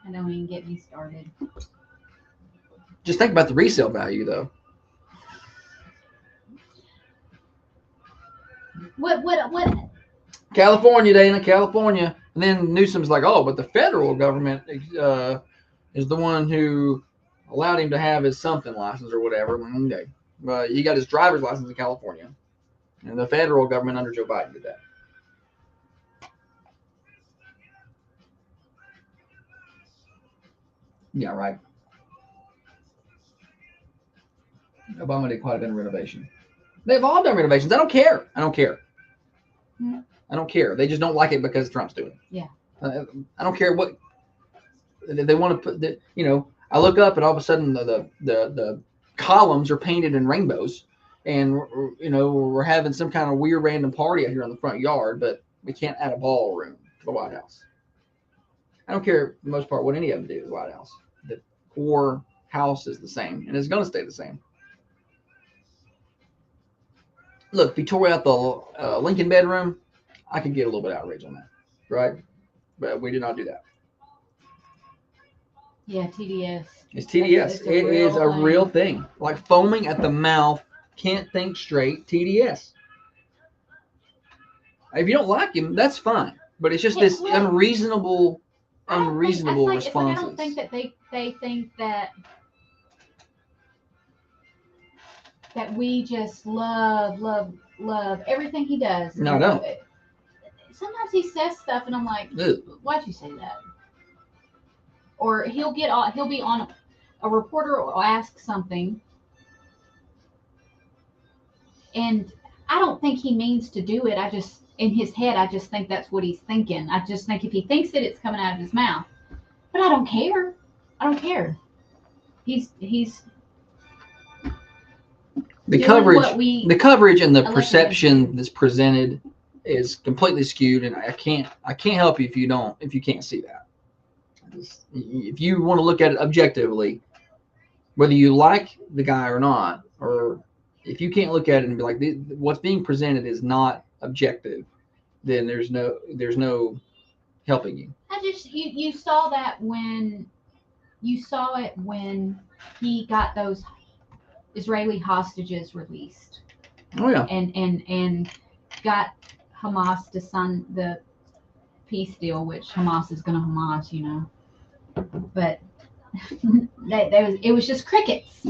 I don't even get me started. Just think about the resale value, though. What? California, Dana, California. And then Newsom's like, oh, but the federal government is the one who allowed him to have his something license or whatever. Okay. He got his driver's license in California. And the federal government under Joe Biden did that. Yeah, right. Obama did quite a bit of renovation. They've all done renovations. I don't care. I don't care. I don't care. They just don't like it because Trump's doing it. Yeah. I don't care what they want to put. I look up and all of a sudden the columns are painted in rainbows, and we're having some kind of weird random party out here on the front yard, but we can't add a ballroom to the White House. I don't care for the most part what any of them do to the White House. The core house is the same, and it's going to stay the same. Look, if he tore out the Lincoln bedroom, I could get a little bit outraged on that, right? But we did not do that. Yeah, TDS. It's TDS. It's It is a real thing. Like foaming at the mouth, can't think straight, TDS. If you don't like him, that's fine. But it's just this unreasonable responses. I don't think that they think that we just love everything he does. No, I don't. Sometimes he says stuff and I'm like, why'd you say that? Or he'll be on a reporter will ask something and I don't think he means to do it. In his head, I just think that's what he's thinking. I just think if he thinks it, it's coming out of his mouth. But I don't care. I don't care. He's the coverage and the elected perception that's presented is completely skewed, and I can't help you if you can't see that. If you want to look at it objectively, whether you like the guy or not, or if you can't look at it and be like, what's being presented is not objective, then there's no helping you. You saw that when he got those Israeli hostages released. Oh yeah. And got Hamas to sign the peace deal, which Hamas is going to Hamas, But it was just crickets.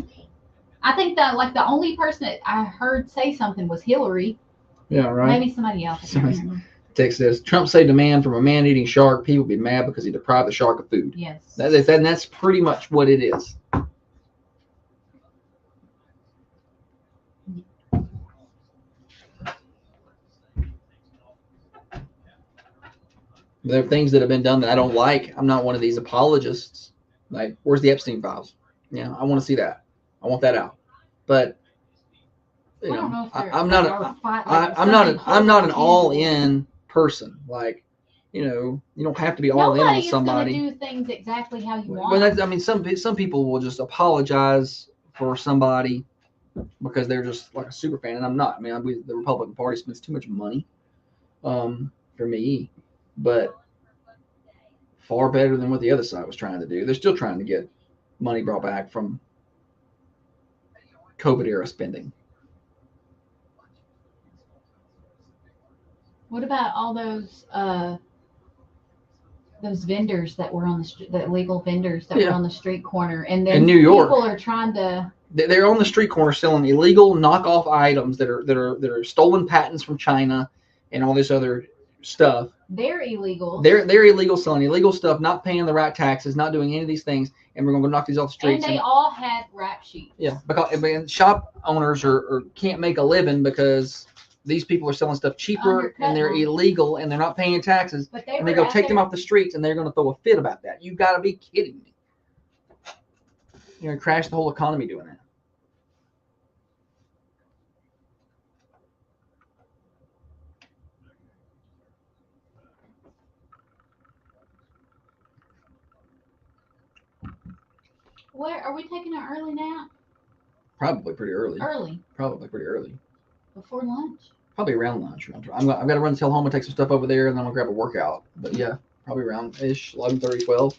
I think that the only person that I heard say something was Hillary. Yeah, right. Maybe somebody else. Text says Trump saved a man from a man-eating shark. People be mad because he deprived the shark of food. Yes. That's pretty much what it is. There are things that have been done that I don't like. I'm not one of these apologists. Like, where's the Epstein files? Yeah, I want to see that. I want that out. But I'm not an all-in person. Like, you don't have to be all in on somebody. Nobody is going to do things exactly how you want. Well, some people will just apologize for somebody because they're just like a super fan, and I'm not. I mean, the Republican Party spends too much money for me, but far better than what the other side was trying to do. They're still trying to get money brought back from COVID era spending. What about all those vendors that were on the illegal vendors that were on the street corner, and then in New York, people are trying to. They're on the street corner selling illegal knockoff items that are stolen patents from China and all this other stuff. They're illegal. They're illegal, selling illegal stuff, not paying the right taxes, not doing any of these things, and we're going to go knock these off the streets. And they all had rap sheets. Yeah, because shop owners can't make a living because these people are selling stuff cheaper and they're illegal and they're not paying taxes. And they go take them off the streets and they're going to throw a fit about that. You got to be kidding me. You're going to crash the whole economy doing that. Where are we taking an early nap? Probably pretty early. Probably pretty early. Before lunch? Probably around lunch. I've got to run to home and take some stuff over there, and then I'll grab a workout. But yeah, probably around-ish, 11:30, 12.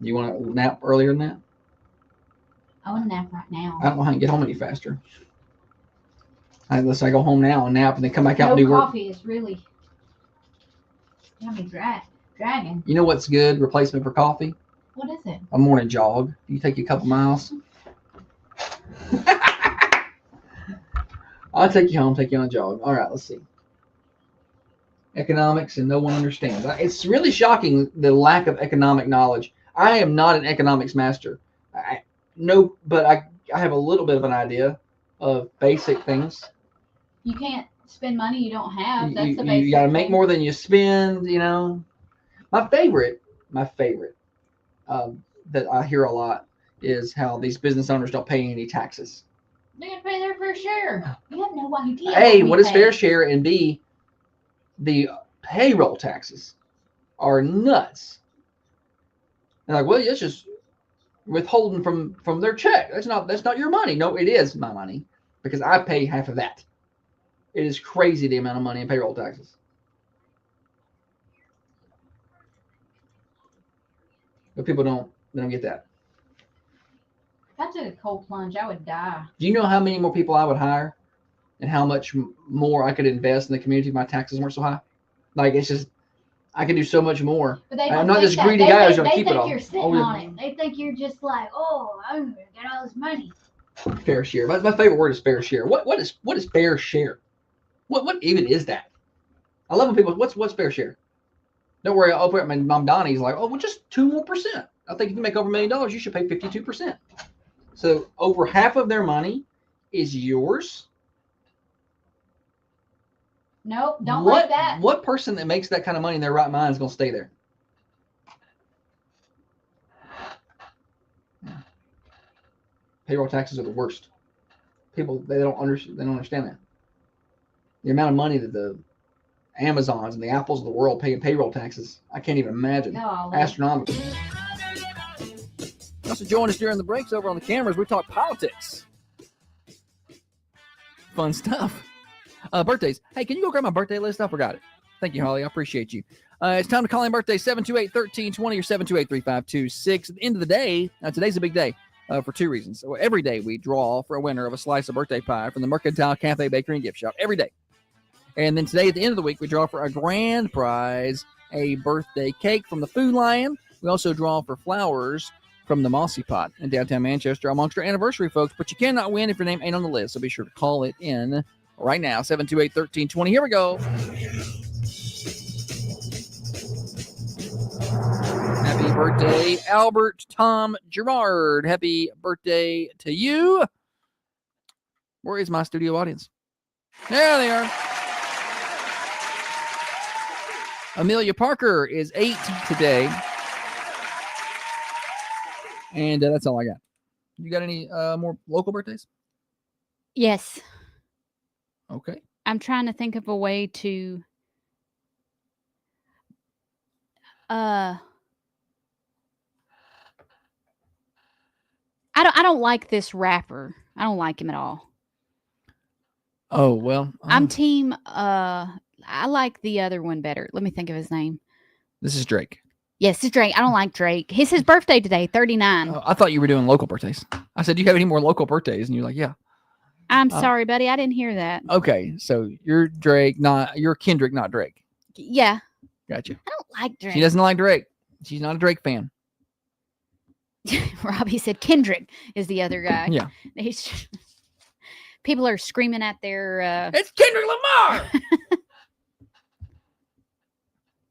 You want to nap earlier than that? I want to nap right now. I don't know how to get home any faster. Unless I go home now and nap and then come back out and do work. Coffee is really... Yummy dragon. You know what's good replacement for coffee? What is it? A morning jog. You take you a couple miles. I'll take you home, take you on a jog. All right, let's see. Economics and no one understands. It's really shocking the lack of economic knowledge. I am not an economics master. But I have a little bit of an idea of basic things. You can't spend money you don't have. That's the You basic got to make thing. more than you spend, My favorite that I hear a lot is how these business owners don't pay any taxes. They gotta pay their fair share. You have no idea. A, we what is pay. fair share? And B, the payroll taxes are nuts. They're like, well, it's just withholding from their check. That's not your money. No, it is my money because I pay half of that. It is crazy the amount of money in payroll taxes. But people don't get that. If I took a cold plunge, I would die. Do you know how many more people I would hire and how much more I could invest in the community if my taxes weren't so high? Like, it's just, I could do so much more. But they I'm don't not think this that. greedy They guy who's think- going to keep it They all. think you're sitting Oh, yeah. on it. They think you're just like, oh, I'm gonna get all this money. Fair share. My favorite word is fair share. What is fair share? What even is that? I love when people, what's fair share? Don't worry, I'll open up my mom Donnie's like, oh, well, just 2% more. I think if you make over $1 million, you should pay 52%. So over half of their money is yours. Nope, don't like that. What person that makes that kind of money in their right mind is going to stay there? Payroll taxes are the worst. People they don't understand that. The amount of money that the Amazons and the Apples of the world pay in payroll taxes, I can't even imagine. Golly. Astronomical. Also join us during the breaks over on the cameras. We talk politics. Fun stuff. Birthdays. Hey, can you go grab my birthday list? I forgot it. Thank you, Holly. I appreciate you. It's time to call in birthday 728-1320 or 728-3526. At the end of the day, today's a big day for two reasons. So every day we draw for a winner of a slice of birthday pie from the Mercantile Cafe Bakery and Gift Shop. Every day. And then today at the end of the week, we draw for a grand prize, a birthday cake from the Food Lion. We also draw for flowers from the Mossy Pot in downtown Manchester amongst our anniversary folks. But you cannot win if your name ain't on the list. So be sure to call it in right now, 728-1320. Here we go. Happy birthday, Albert Tom Gerard. Happy birthday to you. Where is my studio audience? There they are. Amelia Parker is 8 today. And that's all I got. You got any more local birthdays? Yes. Okay. I'm trying to think of a way to I don't like this rapper. I don't like him at all. Oh, well. I'm team I like the other one better. Let me think of his name. This is Drake. Yes, it's Drake. I don't like Drake. It's his birthday today, 39. Oh, I thought you were doing local birthdays. I said, do you have any more local birthdays? And you're like, yeah. I'm sorry, buddy. I didn't hear that. Okay, so you're Drake, you're Kendrick, not Drake. Yeah. Gotcha. I don't like Drake. She doesn't like Drake. She's not a Drake fan. Robbie said Kendrick is the other guy. Yeah. People are screaming at their It's Kendrick Lamar.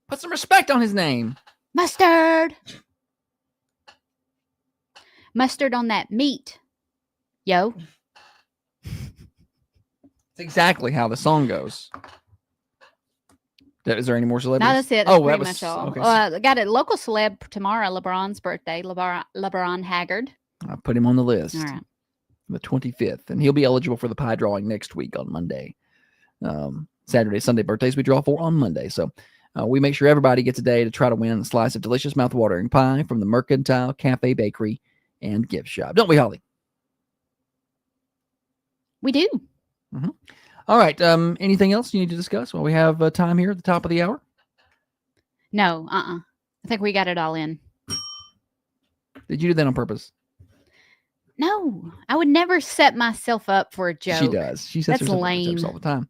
Put some respect on his name. Mustard. Mustard on that meat. Yo. That's exactly how the song goes. Is there any more celebrities? No, that's it. That's Oh, pretty that was much all. okay. Got a local celeb tomorrow, LeBron's birthday. LeBron Haggard. I put him on the list. All right. The 25th, and he'll be eligible for the pie drawing next week on Monday. Saturday, Sunday birthdays we draw for on Monday. So we make sure everybody gets a day to try to win a slice of delicious mouth-watering pie from the Mercantile Cafe Bakery and Gift Shop. Don't we, Holly? We do. Mm-hmm. All right. Anything else you need to discuss while we have time here at the top of the hour? No, I think we got it all in. Did you do that on purpose? No, I would never set myself up for a joke. She does. She sets That's herself up for lame. jokes all the time.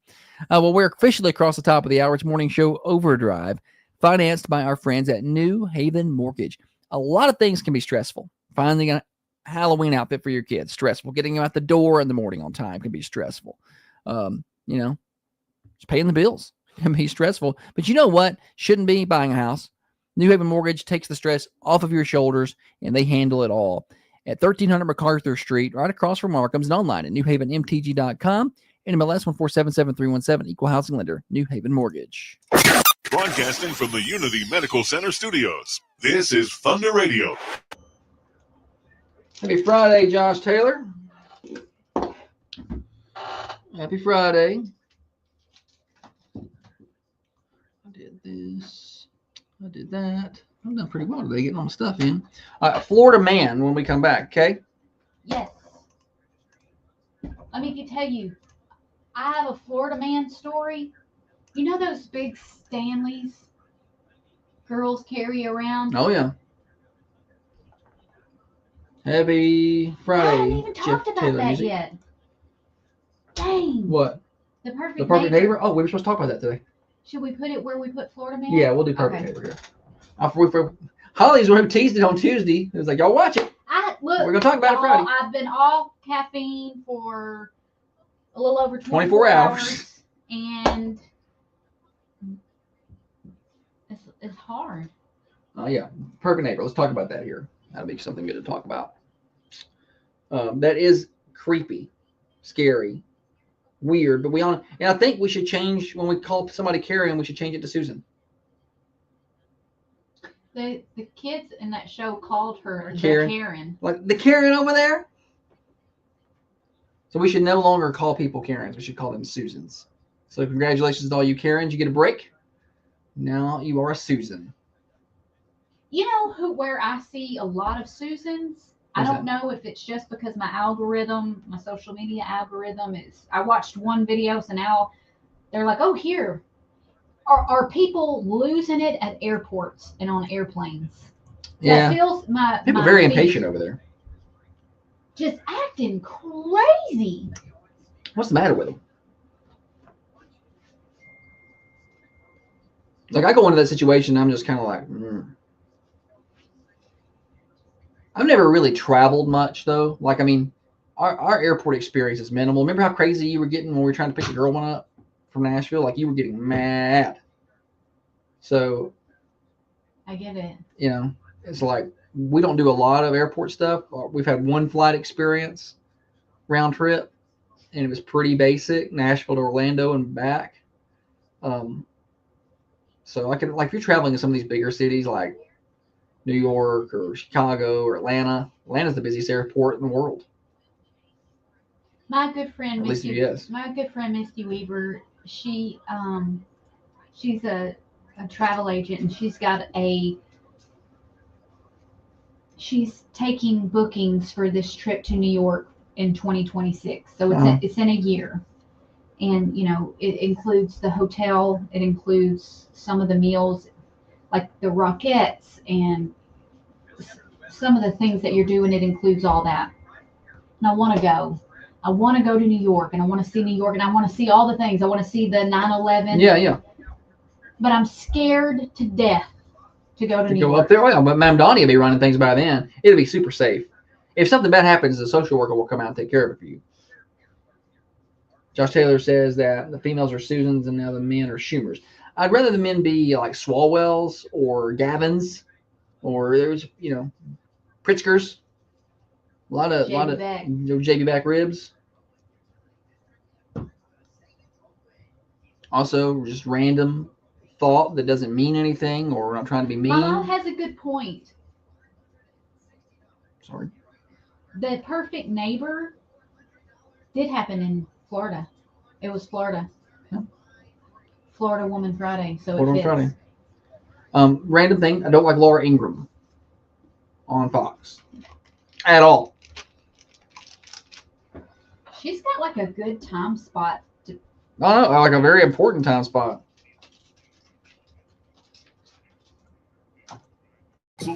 Well, we're officially across the top of the hour. It's morning show overdrive. financed by our friends at New Haven Mortgage. A lot of things can be stressful. Finding a Halloween outfit for your kids, stressful. Getting them out the door in the morning on time can be stressful. Just paying the bills can be stressful. But you know what? Shouldn't be buying a house. New Haven Mortgage takes the stress off of your shoulders, and they handle it all. At 1300 MacArthur Street, right across from Markham's, and online at newhavenmtg.com. NMLS 1477317, Equal Housing Lender, New Haven Mortgage. Broadcasting from the Unity Medical Center studios, this is Thunder Radio. Happy Friday, Josh Taylor. Happy Friday. I did this. I did that. I'm done pretty well today, getting all my stuff in. Florida man when we come back, okay? Yes. Let me tell you, I have a Florida man story. You know those big Stanleys girls carry around? Oh, yeah. Happy Friday. I haven't even talked about Taylor that music. yet. Dang. What? The perfect, The perfect neighbor? Oh, we were supposed to talk about that today. Should we put it where we put Florida man? Yeah, we'll do perfect neighbor here. Holly's one who teased it on Tuesday. It was like, y'all watch it. Look, we're going to talk about it Friday. I've been off caffeine for a little over 24 hours. And it's hard. Oh, yeah. Perfect neighbor. Let's talk about that here. That'll be something good to talk about. That is creepy, scary, weird, but and I think we should change, when we call somebody Karen, we should change it to Susan. The kids in that show called her Karen. the Karen. Like the Karen over there? So we should no longer call people Karens. We should call them Susans. So congratulations to all you Karens. You get a break. Now you are a Susan. You know where I see a lot of Susans? I don't know if it's just because my social media algorithm I watched one video, so now they're like, oh, here. Are people losing it at airports and on airplanes? Yeah. That feels people are very impatient over there. Just acting crazy. What's the matter with them? Like, I go into that situation, I'm just kind of like, I've never really traveled much, though. Like, I mean, our airport experience is minimal. Remember how crazy you were getting when we were trying to pick a girl one up from Nashville? Like, you were getting mad. So, I get it. You know, it's like, we don't do a lot of airport stuff. We've had one flight experience, round trip, and it was pretty basic, Nashville to Orlando and back. So I can, like, if you're traveling to some of these bigger cities like New York or Chicago or Atlanta's the busiest airport in the world. My good friend Misty Weaver, she's a travel agent, and she's taking bookings for this trip to New York in 2026. So it's in a year. And, you know, it includes the hotel. It includes some of the meals, like the Rockettes, and some of the things that you're doing. It includes all that. And I want to go. I want to go to New York, and I want to see New York, and I want to see all the things. I want to see the 9/11. Yeah. But I'm scared to death to go to New York. Up there. Oh, yeah, but Ma'am Donnie will be running things by then. It'll be super safe. If something bad happens, the social worker will come out and take care of it for you. Josh Taylor says that the females are Susans and now the men are Schumers. I'd rather the men be like Swalwells or Gavins, or there's, you know, Pritzkers. A lot of JB back ribs. Also, just random thought that doesn't mean anything, or we're not trying to be mean. My mom has a good point. Sorry. The perfect neighbor did happen in Florida. It was Florida. Yeah. Florida Woman Friday. So Florida it fits. Friday. Random thing. I don't like Laura Ingraham on Fox at all. She's got like a good time spot. I like a very important time spot.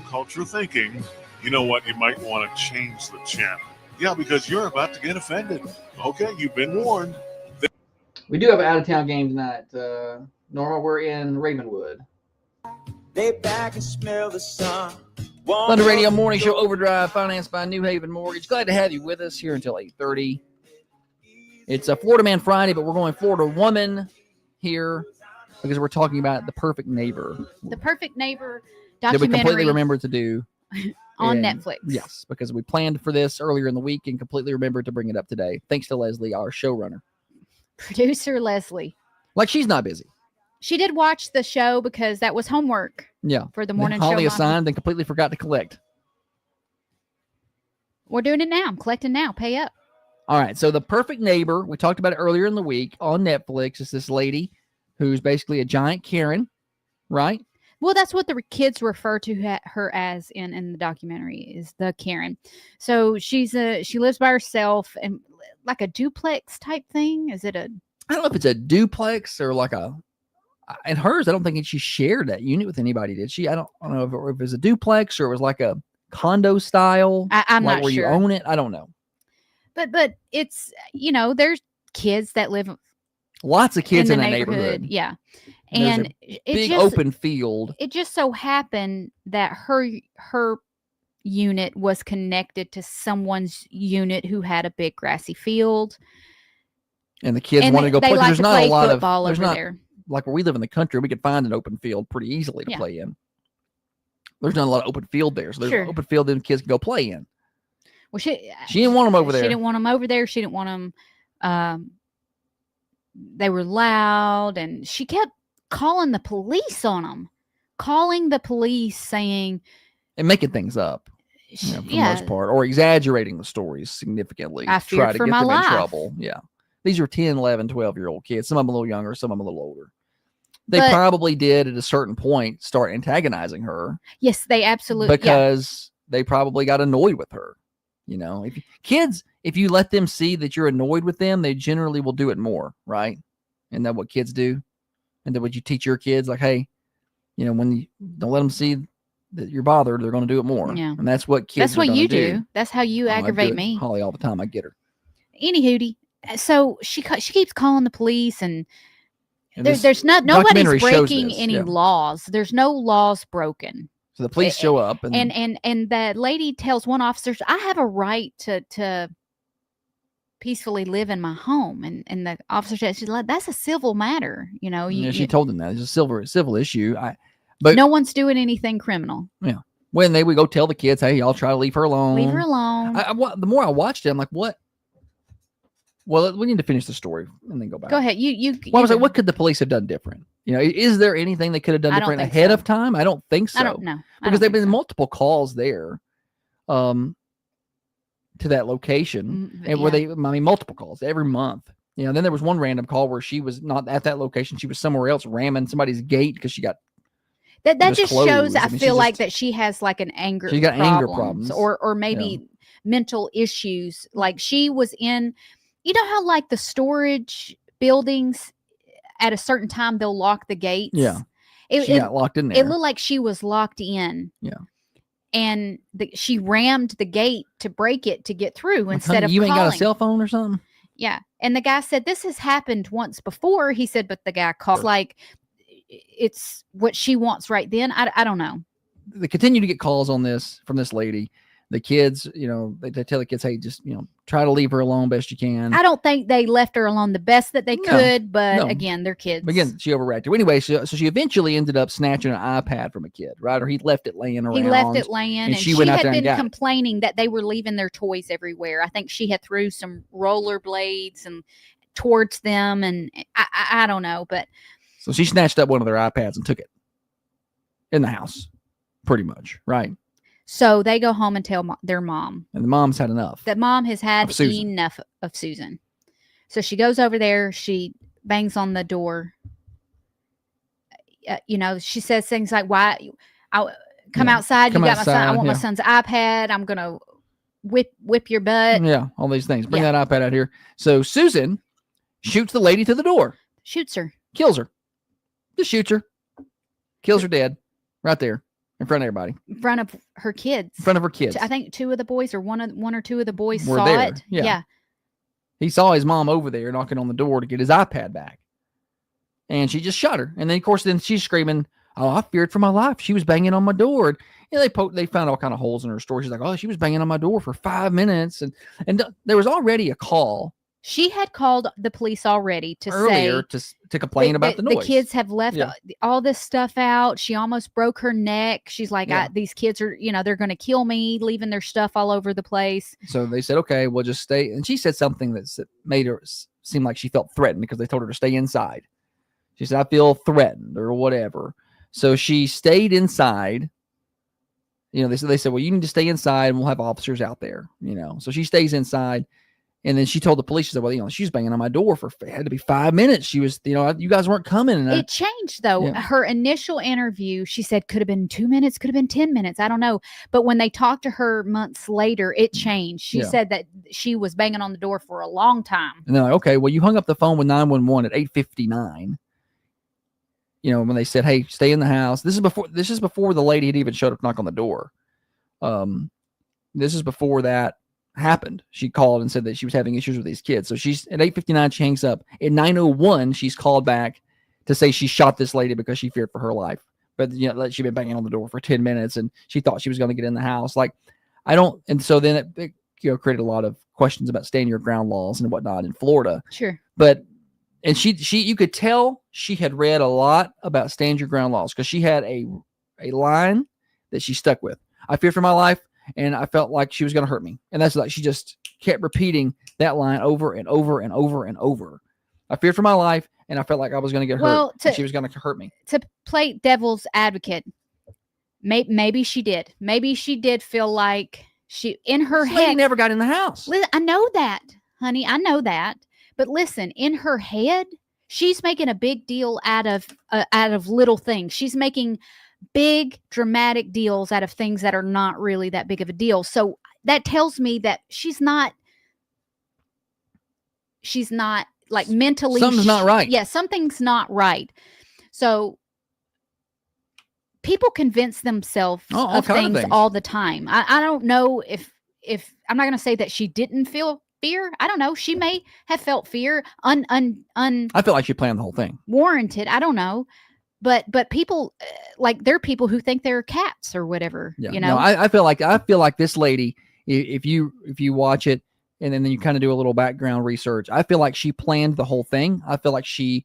Culture thinking. You know what? You might want to change the channel. Yeah, because you're about to get offended. Okay, you've been warned. We do have an out-of-town game tonight. Norma, we're in Ravenwood. Lay back and smell the sun. Thunder Radio Morning Show Overdrive, financed by New Haven Mortgage. Glad to have you with us here until 8:30. It's a Florida Man Friday, but we're going Florida Woman here because we're talking about The Perfect Neighbor. The Perfect Neighbor That we completely documentary remembered to do. on And Netflix. Yes, because we planned for this earlier in the week and completely remembered to bring it up today. Thanks to Leslie, our showrunner. Producer Leslie. Like, she's not busy. She did watch the show because that was homework. Yeah. For the morning show. Holly Mom. assigned and completely forgot to collect. We're doing it now. I'm collecting now. Pay up. All right. So The Perfect Neighbor, we talked about it earlier in the week on Netflix. It's this lady who's basically a giant Karen, right? Well, that's what the kids refer to her as in the documentary, is the Karen. So she lives by herself and like a duplex type thing. Is it a? I don't know if it's a duplex or like a. And hers, I don't think she shared that unit with anybody, did she? I don't know if it was a duplex or it was like a condo style. I'm like not where sure. you own it. I don't know. But it's, there's kids that live Lots of kids in the that neighborhood. Yeah. There's And a it big just, open field. It just so happened that her unit was connected to someone's unit who had a big grassy field. And the kids And want to go they play. like There's to not play a lot football of. There's over not there. like where we live in the country. We could find an open field pretty easily to Yeah. play in. There's not a lot of open field there, so there's Sure. an open field that kids can go play in. Well, she didn't want them over there. She didn't want them over there. She didn't want them. They were loud, and she kept calling the police on them. Calling the police, saying And making things up, for the yeah. most part, or exaggerating the stories significantly. I to try feared to for get my them life. in trouble. Yeah. These are 10, 11, 12-year-old kids. Some of them a little younger, some of them a little older. They But- probably did at a certain point start antagonizing her Yes, they absolutely. because they probably got annoyed with her. If you let them see that you're annoyed with them, they generally will do it more, right? Isn't that what kids do? And then what you teach your kids, like, hey, when you don't let them see that you're bothered, they're going to do it more. Yeah. And that's what kids. That's what are you gonna do. That's how you Oh, I do aggravate it, me. Holly, all the time. I get her. Anywho, so she keeps calling the police, and And this there's nobody's documentary shows breaking this, any yeah. laws. There's no laws broken. So the police show up, and And that lady tells one officer, I have a right to peacefully live in my home. And the officer says, she's like, that's a civil matter. she told them that it's a civil issue. But no one's doing anything criminal. yeah, when they would go tell the kids, hey, y'all try to leave her alone. Leave her alone. The more I watched it, I'm like, what? Well, we need to finish the story and then go back. Go ahead. You. Well, I was like, what could the police have done different? Is there anything they could have done I don't different think ahead so. of time? I don't think so. I don't know. Because there've been multiple calls there, to that location, and where multiple calls every month. Then there was one random call where she was not at that location; she was somewhere else, ramming somebody's gate because she got. That just closed. shows. I mean, feel she's like just- that she has like an anger. She's got anger problems. or maybe mental issues. Like she was in. You know how like the storage buildings at a certain time they'll lock the gates. Yeah, she got locked in there. It looked like she was locked in. Yeah. And she rammed the gate to break it to get through Like, instead honey, of you ain't got a calling. cell phone or something. Yeah. And the guy said, this has happened once before. He said, but the guy called like it's what she wants right then. I don't know. They continue to get calls on this from this lady. The kids, they tell the kids, hey, just, try to leave her alone best you can. I don't think they left her alone the best that they could, but no. again, they're kids. But again, she overreacted. Anyway, so she eventually ended up snatching an iPad from a kid, right? Or he left it laying around. He left it laying, and she went out had there and been got it. complaining that they were leaving their toys everywhere. I think she had threw some rollerblades and towards them, and I don't know, but So she snatched up one of their iPads and took it in the house, pretty much, right? so they go home and tell their mom. And the mom's had enough. That mom has had Of Susan. enough of Susan. So she goes over there. She bangs on the door. She says things like, "Why? I come outside. come You got my son. I outside, want my yeah. son's iPad. I'm gonna whip your butt." Yeah, all these things. Bring that iPad out here. So Susan shoots the lady to the door. Shoots her. Kills her. Just shoots her. Kills her dead. Right there. In front of everybody. In front of her kids. In front of her kids. I think two of the boys or one or two of the boys Were saw there, it. yeah. He saw his mom over there knocking on the door to get his iPad back. And she just shot her. And then, of course, she's screaming, Oh, I feared for my life. She was banging on my door. And they found all kind of holes in her story. She's like, oh, she was banging on my door for 5 minutes. And there was already a call. She had called the police already to earlier say to complain about the noise. The kids have left Yeah. all this stuff out. She almost broke her neck. She's like, Yeah. these kids are, they're going to kill me, leaving their stuff all over the place. So they said, okay, we'll just stay. And she said something that made her seem like she felt threatened because they told her to stay inside. She said, I feel threatened or whatever. So she stayed inside. They said, well, you need to stay inside and we'll have officers out there, So she stays inside. And then she told the police, she said, well, she was banging on my door it had to be 5 minutes. She was, you guys weren't coming. And it changed though. Yeah. Her initial interview, she said, could have been 2 minutes, could have been 10 minutes. I don't know. But when they talked to her months later, it changed. She said that she was banging on the door for a long time. And they're like, okay, well, you hung up the phone with 911 at 8:59. When they said, hey, stay in the house. This is before the lady had even showed up to knock on the door. This is before that happened. She called and said that she was having issues with these kids. So she's at 8:59, she hangs up. At 9:01, she's called back to say she shot this lady because she feared for her life. But she'd been banging on the door for 10 minutes and she thought she was going to get in the house. And so then it created a lot of questions about stand your ground laws and whatnot in Florida. Sure. But she you could tell she had read a lot about stand your ground laws because she had a line that she stuck with. I fear for my life. And I felt like she was going to hurt me. And that's like, she just kept repeating that line over and over and over and over. I feared for my life and I felt like I was going to get hurt. And she was going to hurt me. To play devil's advocate, maybe she did. Maybe she did feel like in her This lady head. never got in the house. I know that, honey. I know that. But listen, in her head, she's making a big deal out of little things. She's making big dramatic deals out of things that are not really that big of a deal. So that tells me that she's not like mentally something's not right. Yeah, something's not right. So people convince themselves of things all the time. I don't know if I'm not going to say that she didn't feel fear. I don't know. She may have felt fear I feel like she planned the whole thing. Warranted. I don't know. But people there are people who think they're cats or whatever, Yeah. No, I feel like this lady, if you watch it and then you kind of do a little background research, I feel like she planned the whole thing. I feel like she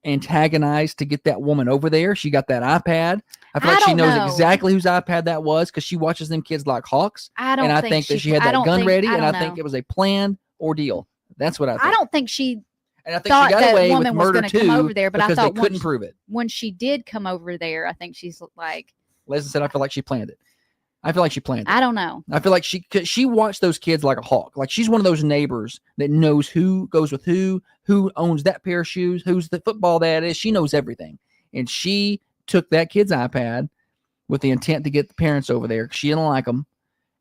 antagonized to get that woman over there. She got that iPad. I feel like she knows exactly whose iPad that was because she watches them kids like hawks. I think that she had that gun ready, and I think it was a planned ordeal. That's what I think. I don't think she And I think thought she got that away woman with was murder going to too come over there, but I because thought they couldn't prove it. when she did come over there, I think she's like, Leslie said, I feel like she planned it. I feel like she planned it. I don't know. I feel like she watched those kids like a hawk. Like she's one of those neighbors that knows who goes with who owns that pair of shoes, who's the football dad is. She knows everything. And she took that kid's iPad with the intent to get the parents over there. She didn't like them.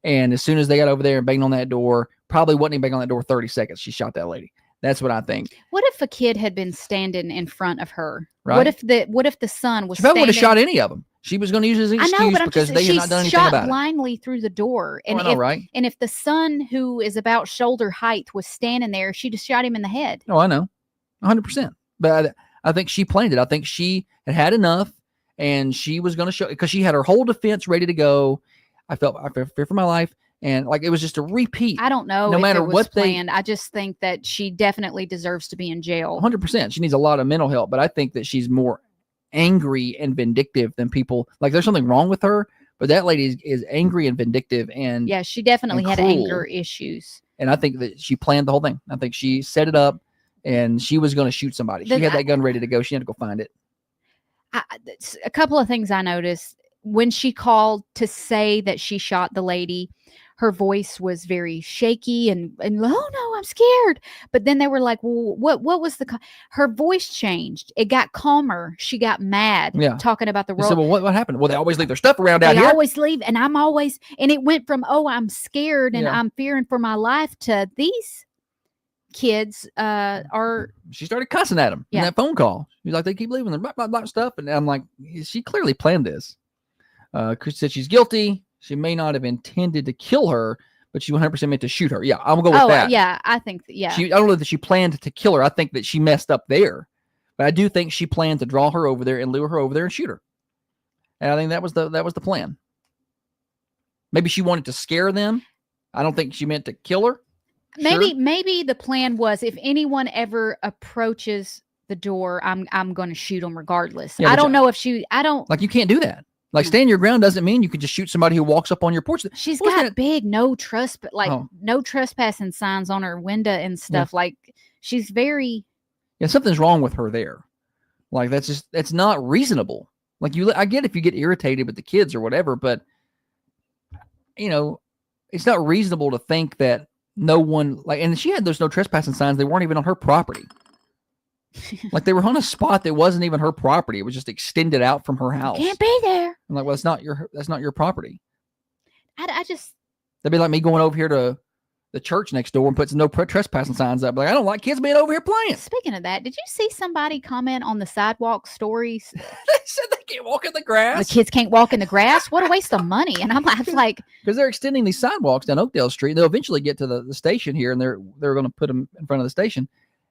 And as soon as they got over there and banged on that door, probably wasn't even banging on that door 30 seconds. She shot that lady. That's what I think. What if a kid had been standing in front of her? Right. What if the son was She probably would have standing- shot any of them. She was going to use it as an I excuse know, but because they had not done anything shot about it. blindly through the door. And I know, right? And if the son who is about shoulder height was standing there, she just shot him in the head. Oh, I know. 100%. But I think she planned it. I think she had enough and she was going to show, because she had her whole defense ready to go. I fear for my life. And like, it was just a repeat. I don't know no if matter it was what planned. I just think that she definitely deserves to be in jail. 100%. She needs a lot of mental help, but I think that she's more angry and vindictive than people. Like, there's something wrong with her, but that lady is angry and vindictive. And yeah, she definitely had cruel. anger issues. And I think that she planned the whole thing. I think she set it up and she was going to shoot somebody. She had that gun ready to go. She had to go find it. A couple of things I noticed when she called to say that she shot the lady. Her voice was very shaky and oh no, I'm scared. But then they were like, well, what was her voice changed. It got calmer. She got mad talking about the They role. said, well, what happened? Well, they always leave their stuff around out They here. always leave. And and it went from, oh, I'm scared and Yeah. I'm fearing for my life to these kids are. She started cussing at him in that phone call. She's like, they keep leaving their blah, blah, blah stuff. And I'm like, she clearly planned this. Chris said she's guilty. She may not have intended to kill her, but she 100% meant to shoot her. Yeah, I'm going to go with that. Yeah, I think, I don't know that she planned to kill her. I think that she messed up there. But I do think she planned to draw her over there and lure her over there and shoot her. And I think that was the plan. Maybe she wanted to scare them. I don't think she meant to kill her. Maybe the plan was if anyone ever approaches the door, I'm going to shoot them regardless. Yeah, I don't know if I don't. Like, you can't do that. Like, stand your ground doesn't mean you can just shoot somebody who walks up on your porch. She's got big no trespassing signs on her window and stuff. Yeah. Like, she's very. Yeah, something's wrong with her there. Like, that's not reasonable. Like, I get if you get irritated with the kids or whatever, but it's not reasonable to think that no one and she had those no trespassing signs. They weren't even on her property. Like, they were on a spot that wasn't even her property. It was just extended out from her house. Can't be there. I'm like, well, that's not your property. I just. That'd be like me going over here to the church next door and putting no trespassing signs up. Like, I don't like kids being over here playing. Speaking of that, did you see somebody comment on the sidewalk stories? They said they can't walk in the grass. The kids can't walk in the grass. What a waste of money. And I'm like, because they're extending these sidewalks down Oakdale Street. They'll eventually get to the station here, and they're going to put them in front of the station.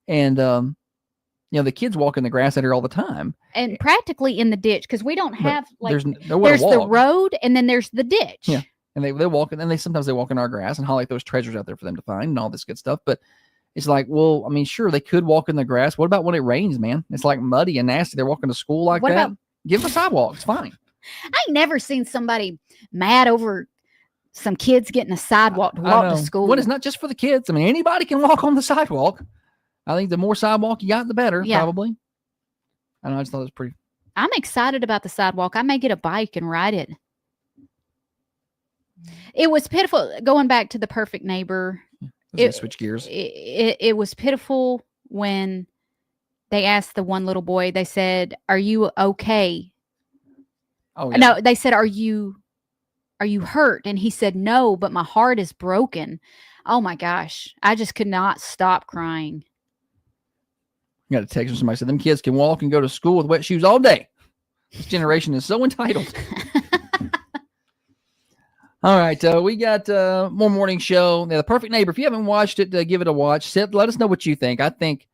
And the kids walk in the grass out here all the time, and practically in the ditch, because we don't have there's the road and then there's the ditch. Yeah. And they walk, and then sometimes they walk in our grass and highlight those treasures out there for them to find and all this good stuff. But it's like, well, I mean, sure, they could walk in the grass. What about when it rains, man? It's like muddy and nasty. They're walking to school like that. Give them a sidewalk. It's fine. I ain't never seen somebody mad over some kids getting a sidewalk to walk to school. Well, it's not just for the kids. I mean, anybody can walk on the sidewalk. I think the more sidewalk you got, the better, probably. I don't know. I just thought it was pretty. I'm excited about the sidewalk. I may get a bike and ride it. It was pitiful going back to The Perfect Neighbor. Switch gears. It was pitiful when they asked the one little boy, they said, "Are you okay?" Oh, yeah. No, they said, Are you hurt? And he said, "No, but my heart is broken." Oh my gosh. I just could not stop crying. I got a text from somebody said them kids can walk and go to school with wet shoes all day. This generation is so entitled. All right, we got more morning show. Now, The Perfect Neighbor. If you haven't watched it, give it a watch. Let us know what you think. I think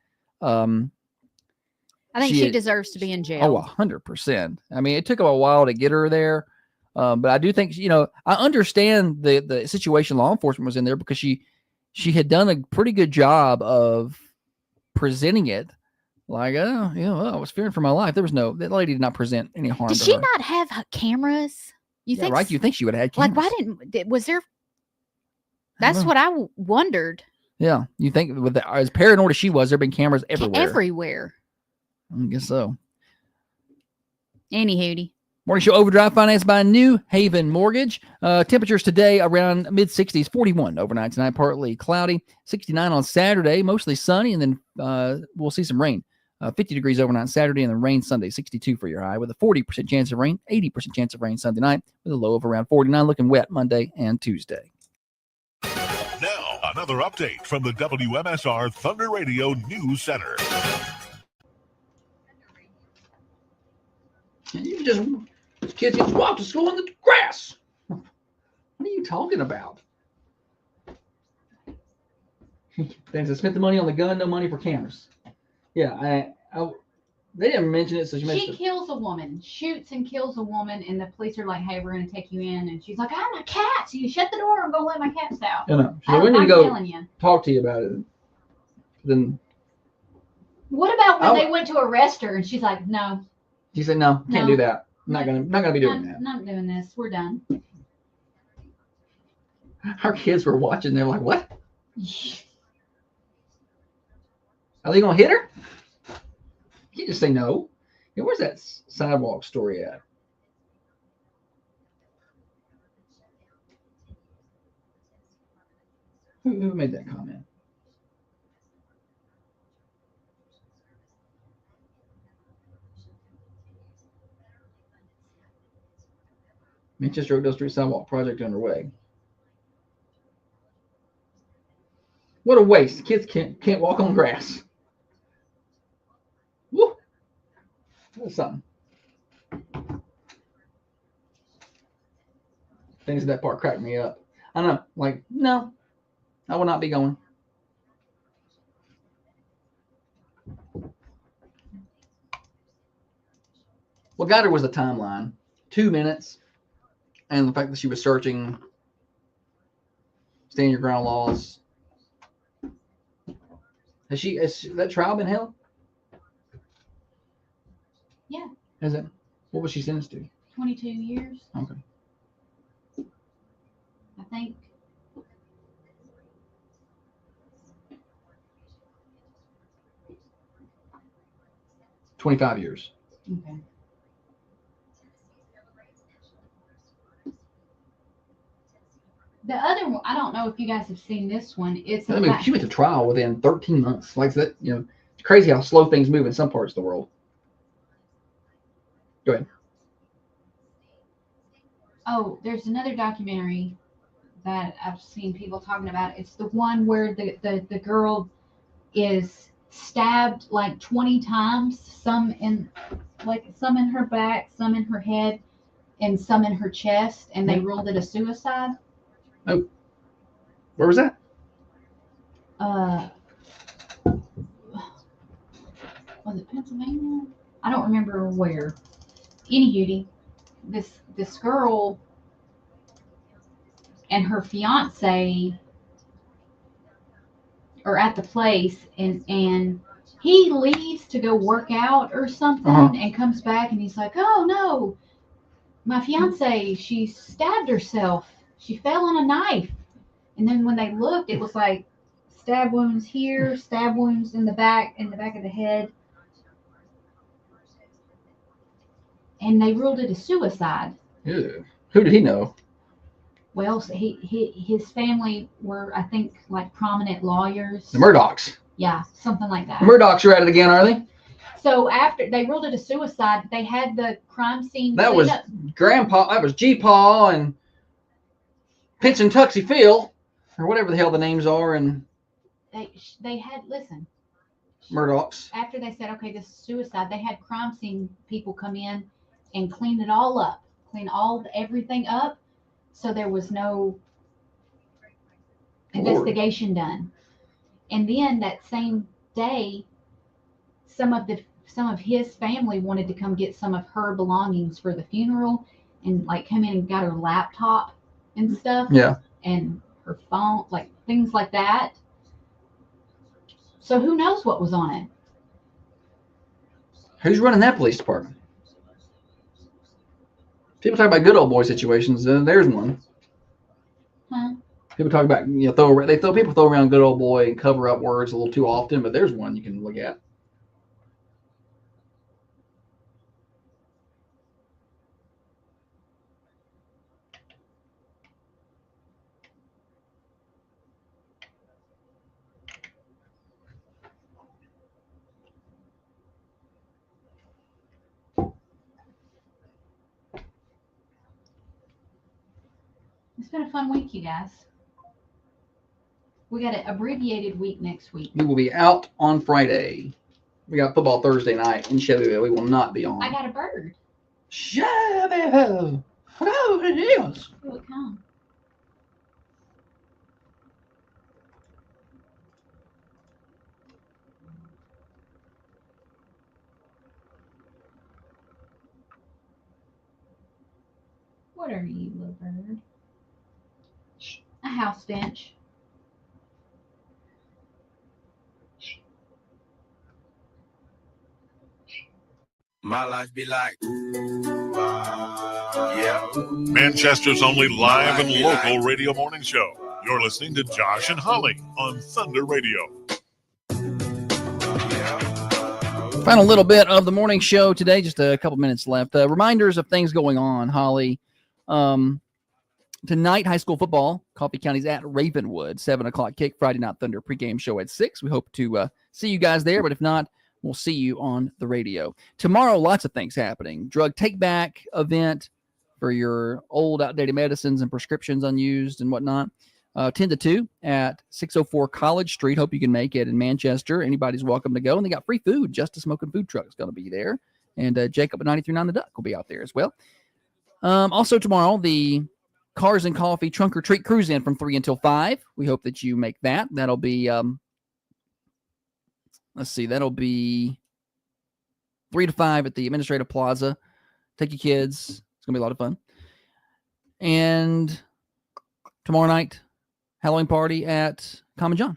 she deserves to be in jail. Oh, 100%. I mean, it took them a while to get her there, but I do think I understand the situation law enforcement was in there because she had done a pretty good job of presenting it. Like, I was fearing for my life. That lady did not present any harm. Did she not have cameras? You think? Right? You think she would have had cameras? Like, was there? That's what I wondered. Yeah, you think as paranoid as she was, there've been cameras everywhere. Everywhere. I guess so. Anywho. Morning Show Overdrive financed by New Haven Mortgage. Temperatures today around mid-60s, 41 overnight tonight, partly cloudy, 69 on Saturday, mostly sunny, and then we'll see some rain. 50 degrees overnight Saturday, and then rain Sunday, 62 for your high, with a 40% chance of rain, 80% chance of rain Sunday night, with a low of around 49, looking wet Monday and Tuesday. Now, another update from the WMSR Thunder Radio News Center. Kids just walk to school in the grass. What are you talking about? They spent the money on the gun, no money for cameras. Yeah, they didn't mention it, so she kills a woman, shoots and kills a woman, and the police are like, "Hey, we're going to take you in," and she's like, "I have my cats. You shut the door. I'm going to let my cats out." No. We need to go talk to you about it. Then. What about when they went to arrest her and she's like, "No." She said, "No, can't do that. I'm not gonna be doing that. Not doing this. We're done." Our kids were watching. They're like, "What? Are they gonna hit her?" You can't just say no. Hey, where's that sidewalk story at? Who made that comment? Manchester Oakdale Street sidewalk project underway. What a waste! Kids can't walk on grass. Woo! That's something. Things in that part cracked me up. I don't know. Like, no, I will not be going. What got her was the timeline. 2 minutes. And the fact that she was searching stand your ground laws. Has that trial been held? Yeah, Has it? What was she sentenced to? 22 years, Okay. I think. 25 years. Okay. The other one, I don't know if you guys have seen this one. It's I mean, she went to trial within 13 months. Like that, it's crazy how slow things move in some parts of the world. Go ahead. Oh, there's another documentary that I've seen people talking about. It's the one where the girl is stabbed like 20 times, some in her back, some in her head, and some in her chest, and they ruled it a suicide. Oh, where was that? Was it Pennsylvania? I don't remember where. Anywho, this girl and her fiance are at the place, and he leaves to go work out or something, and comes back and he's like, "Oh no, my fiance, she stabbed herself. She fell on a knife." And then when they looked, it was like stab wounds here, stab wounds in the back of the head. And they ruled it a suicide. Ew. Who did he know? Well, so his family were, I think, like prominent lawyers. The Murdochs. Yeah, something like that. The Murdochs are at it again, are they? So after they ruled it a suicide, they had the crime scene. That was up. Grandpa. That was G-Paw and Pitch and Tuxie Phil, or whatever the hell the names are, and They had, listen, Murdochs. after they said, okay, this is suicide, they had crime scene people come in and clean it all up, everything up, so there was no investigation done. And then that same day, some of his family wanted to come get some of her belongings for the funeral, and like come in and got her laptop and stuff. Yeah. And her phone, like things like that. So who knows what was on it? Who's running that police department? People talk about good old boy situations. There's one. Huh? People talk about people throw around good old boy and cover up words a little too often, but there's one you can look at. It's been a fun week, you guys. We got an abbreviated week next week. We will be out on Friday. We got football Thursday night in Shelbyville. We will not be on. I got a bird. Shelbyville. Oh, it is. Will it come? What are you, little bird? A house bench. My life be like, ooh, yeah. Manchester's only live and local radio morning show. You're listening to Josh and Holly on Thunder Radio. Final little bit of the morning show today, just a couple minutes left. Reminders of things going on, Holly. Tonight, high school football, Coffee County's at Ravenwood, 7 o'clock kick, Friday Night Thunder pregame show at 6. We hope to see you guys there, but if not, we'll see you on the radio. Tomorrow, lots of things happening. Drug take-back event for your old, outdated medicines and prescriptions unused and whatnot. 10 to 2 at 604 College Street. Hope you can make it in Manchester. Anybody's welcome to go. And they got free food. Just a Smoking Food Truck is going to be there. And Jacob at 93.9 The Duck will be out there as well. Also tomorrow, the Cars and Coffee Trunk or Treat Cruise In from 3 until 5. We hope that you make that. That'll be, that'll be 3 to 5 at the Administrative Plaza. Take your kids. It's It's going to be a lot of fun. And tomorrow night, Halloween party at Common John,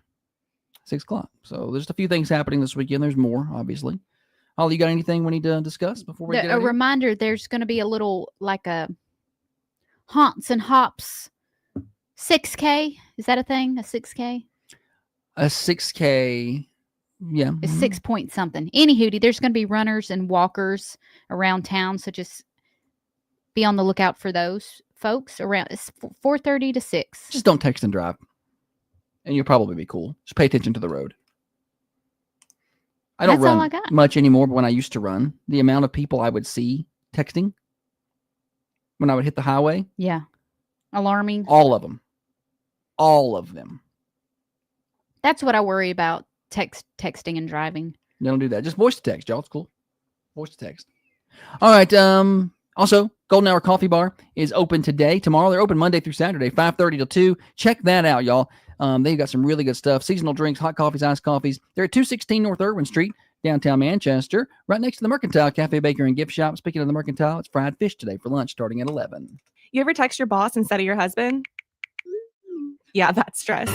6 o'clock. So there's a few things happening this weekend. There's more, obviously. Holly, you got anything we need to discuss before we get out A of here? reminder, there's going to be a little, like a Haunts and Hops 6K. Is that a thing? A 6K? A 6K. Yeah. It's 6 point something. Anywho, there's going to be runners and walkers around town. So just be on the lookout for those folks around. It's 4:30 to 6. Just don't text and drive. And you'll probably be cool. Just pay attention to the road. I don't That's all run I got. much anymore, but when I used to run, the amount of people I would see texting when I would hit the highway, Yeah. Alarming. all of them. All of them. That's what I worry about, texting and driving. Don't do that. Just voice to text, y'all. It's cool. Voice to text. All right. Also, Golden Hour Coffee Bar is open today. Tomorrow, they're open Monday through Saturday, 5:30 till 2. Check that out, y'all. They've got some really good stuff. Seasonal drinks, hot coffees, iced coffees. They're at 216 North Irwin Street, downtown Manchester, right next to the Mercantile Cafe, Baker, and Gift Shop. Speaking of the Mercantile, it's fried fish today for lunch starting at 11. You ever text your boss instead of your husband? Yeah, that's stress.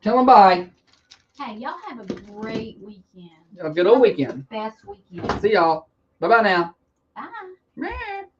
Tell them bye. Hey, y'all have a great weekend. Have a good old weekend. Best weekend. See y'all. Bye-bye now. Bye. Meow.